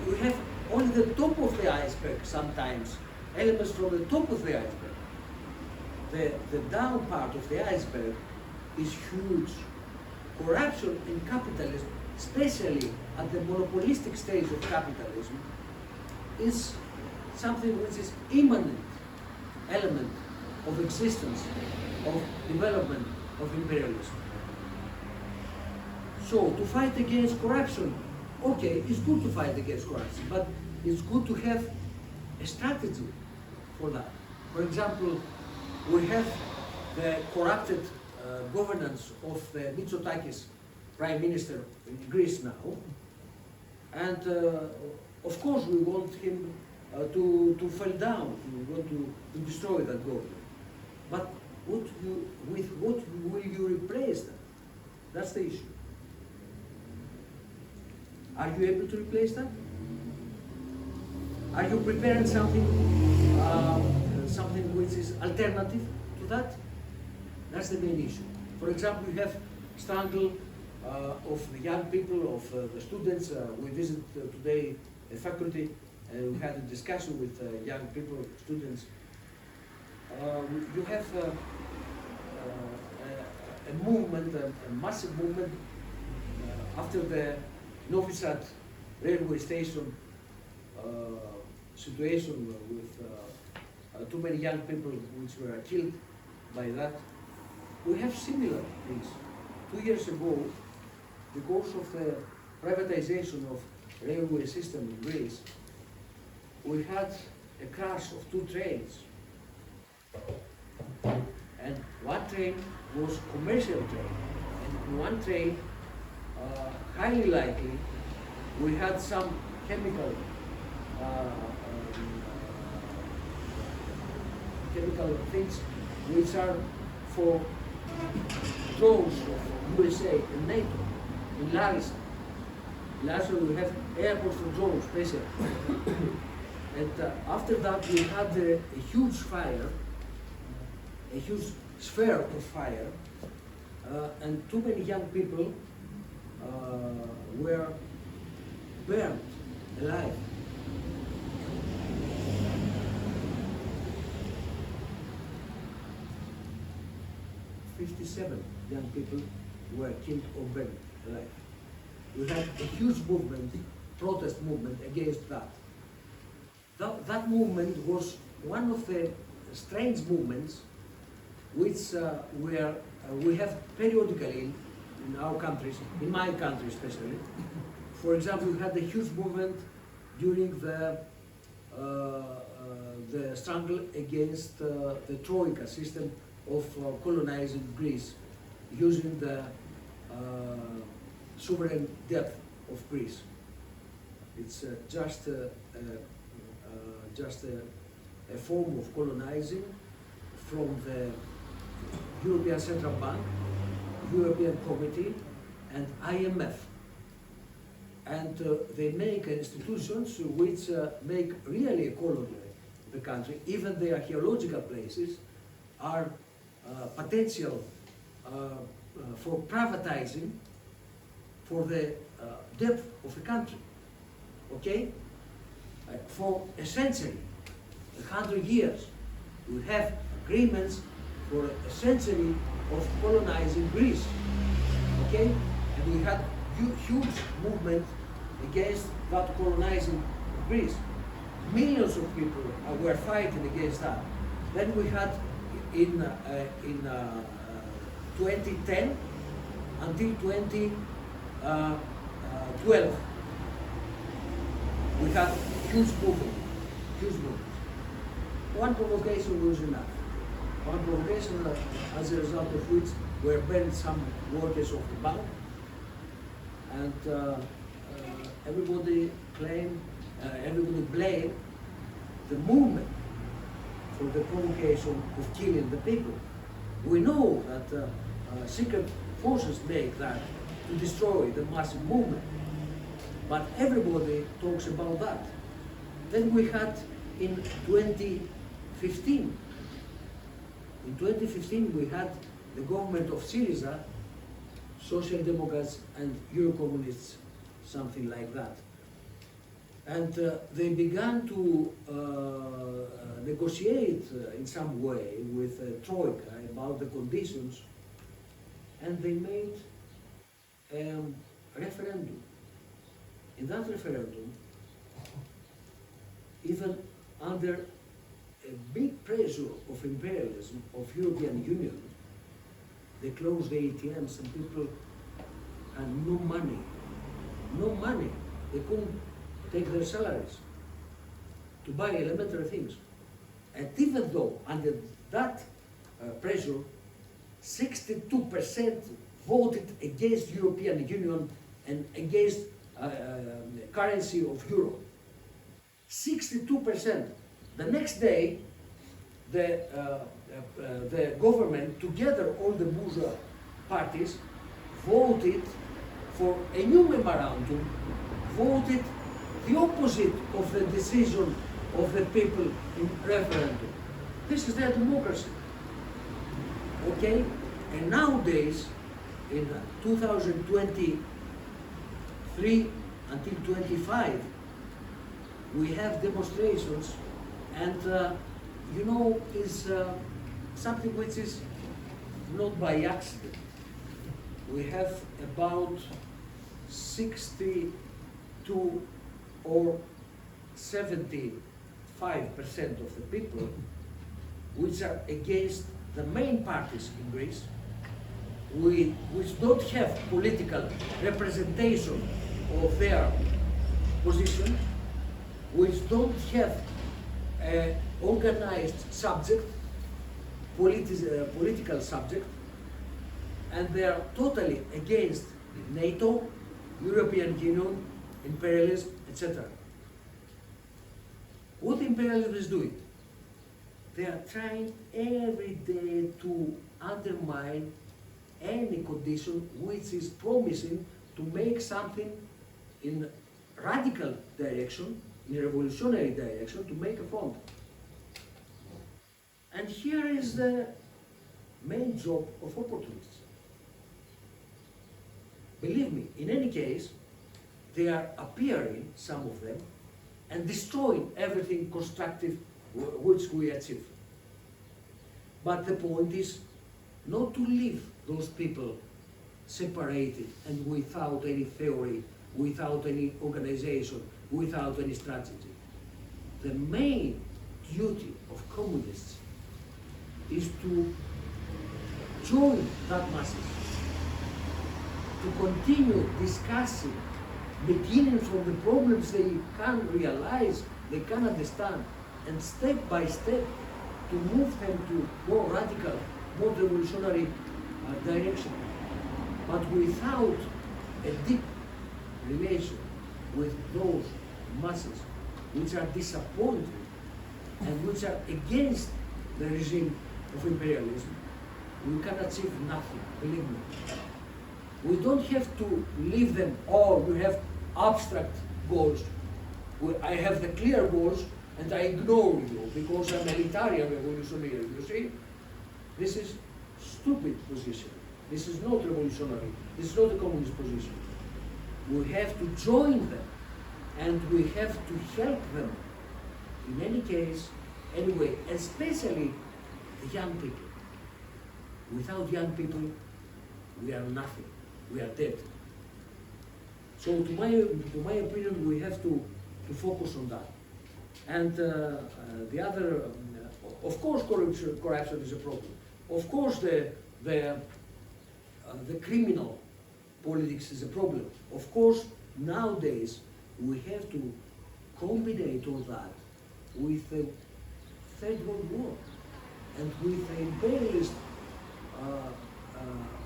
Speaker 3: we have only the top of the iceberg sometimes, elements from the top of the iceberg. The down part of the iceberg is huge. Corruption in capitalism, especially at the monopolistic stage of capitalism, is something which is immanent element of existence, of development of imperialism. So to fight against corruption, okay, it's good to fight against corruption, but it's good to have a strategy for that. For example, we have the corrupted governance of the Mitsotakis Prime Minister in Greece now, and of course we want him to fall down, we want to destroy that government. But with what will you replace that? That's the issue. Are you able to replace that? Are you preparing something, something which is alternative to that? That's the main issue. For example, you have struggle of the young people, of the students. We visited today a faculty and we had a discussion with young people, students. You have a movement, a massive movement after the Novi Sad railway station situation with too many young people which were killed by that. We have similar things. 2 years ago, because of the privatization of railway system in Greece, we had a crash of 2 trains. And one train was commercial train. And in one train, highly likely, we had some chemical things which are for drones of USA and NATO in Larissa. In Larissa we have airports for drones, basically. And after that we had a huge fire a huge sphere of fire, and too many young people were burned alive. "57 young people were killed or burned alive." We had a huge movement, protest movement against that. That movement was one of the strange movements which we have periodically in our countries, in my country especially. For example, we had a huge movement during the struggle against the Troika system of colonizing Greece, using the sovereign debt of Greece. It's just a form of colonizing from the European Central Bank, European Committee, and IMF. And they make institutions which make really a colony of the country. Even the archaeological places are potential for privatizing for the depth of the country. Okay? For a century, 100 years, we have agreements for a century of colonizing Greece. Okay? And we had huge movement against that colonizing Greece. Millions of people were fighting against that. Then we had in 2010 until 2012, we had huge movement. One provocation was enough. One provocation, as a result of which were banned some workers of the bank, and everybody blamed the movement for the provocation of killing the people. We know that secret forces make that to destroy the massive movement, but everybody talks about that. Then we had in 2015. In 2015 we had the government of Syriza, Social Democrats and Eurocommunists, something like that. And they began to negotiate in some way with Troika about the conditions, and they made a referendum. In that referendum, even under a big pressure of imperialism of European Union, they closed the ATMs and people had no money. No money. They couldn't take their salaries to buy elementary things. And even though under that pressure, 62% voted against European Union and against currency of euro. 62%. The next day, the government, together all the bourgeois parties, voted for a new memorandum, voted the opposite of the decision of the people in referendum. This is their democracy. Okay? And nowadays, in 2023 until 25, we have demonstrations, and you know, is something which is not by accident. We have about 62 or 75% of the people which are against the main parties in Greece, which don't have political representation of their position, which don't have an organized subject, political subject, and they are totally against NATO, European Union, imperialism, etc. What imperialism is doing? They are trying every day to undermine any condition which is promising to make something in radical direction, in a revolutionary direction, to make a front. And here is the main job of opportunists. Believe me, in any case, they are appearing, some of them, and destroying everything constructive which we achieve. But the point is not to leave those people separated and without any theory, without any organization, without any strategy. The main duty of communists is to join that masses, to continue discussing, beginning from the problems they can realize, they can understand, and step by step to move them to more radical, more revolutionary direction. But without a deep relation with those masses which are disappointed and which are against the regime of imperialism, we can achieve nothing, believe me. We don't have to leave them all, we have abstract goals. I have the clear goals and I ignore you because I'm elitarian revolutionary, you see? This is stupid position. This is not revolutionary. This is not a communist position. We have to join them and we have to help them in any case, anyway, especially the young people. Without young people, we are nothing. We are dead. So to my opinion, we have to focus on that. And the other, of course, corruption is a problem. Of course, the criminal politics is a problem. Of course, nowadays, we have to combine all that with the Third World War and with the imperialist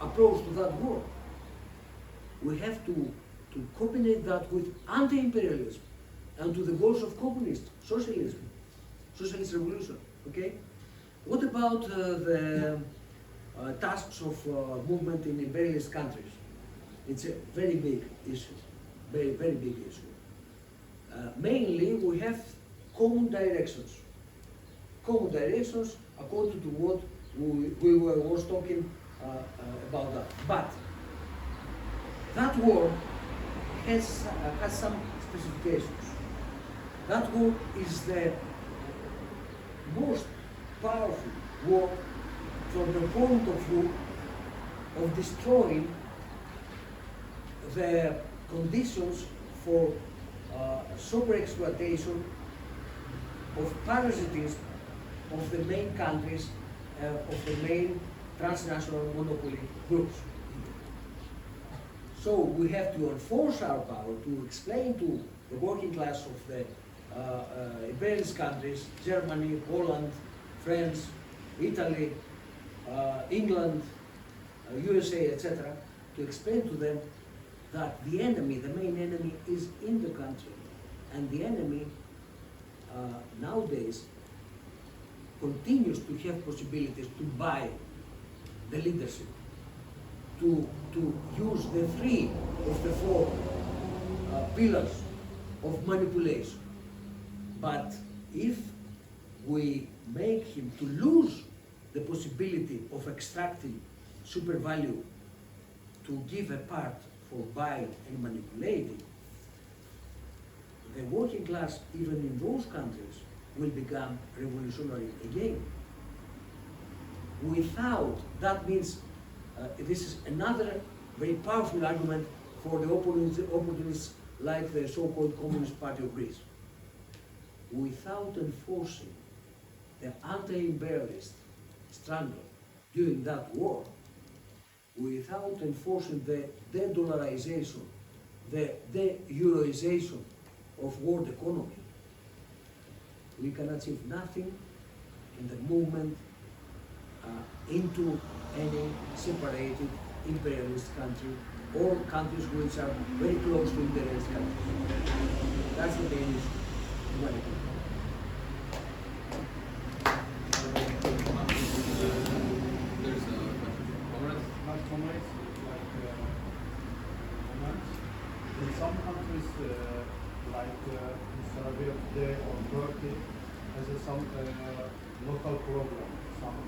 Speaker 3: approach to that war. We have to combine that with anti-imperialism and to the goals of communist socialism, socialist revolution, okay? What about the tasks of movement in imperialist countries? It's a very big issue, very, very big issue. Mainly, we have common directions according to what we was talking about that. But that war has some specifications. That war is the most powerful war from the point of view of destroying the conditions for super exploitation of parasitism of the main countries, of the main transnational monopoly groups. So we have to enforce our power to explain to the working class of the imperialist countries, Germany, Holland, France, Italy, England, USA, etc., to explain to them that the enemy, the main enemy, is in the country. And the enemy nowadays continues to have possibilities to buy the leadership, to use the three of the four pillars of manipulation. But if we make him to lose the possibility of extracting super value to give a part for buying and manipulating, the working class, even in those countries, will become revolutionary again. Without, that means, this is another very powerful argument for the opportunists like the so-called Communist Party of Greece. Without enforcing the anti-imperialist struggle during that war, without enforcing the de-dollarization, the de-euroization of world economy, we can achieve nothing in the movement into any separated imperialist country or countries which are very close to imperialist countries. That's the main issue, in my opinion.
Speaker 1: There's a question.
Speaker 5: Not comments, like comments. In some countries, like in Serbia today or Turkey, has some local program, some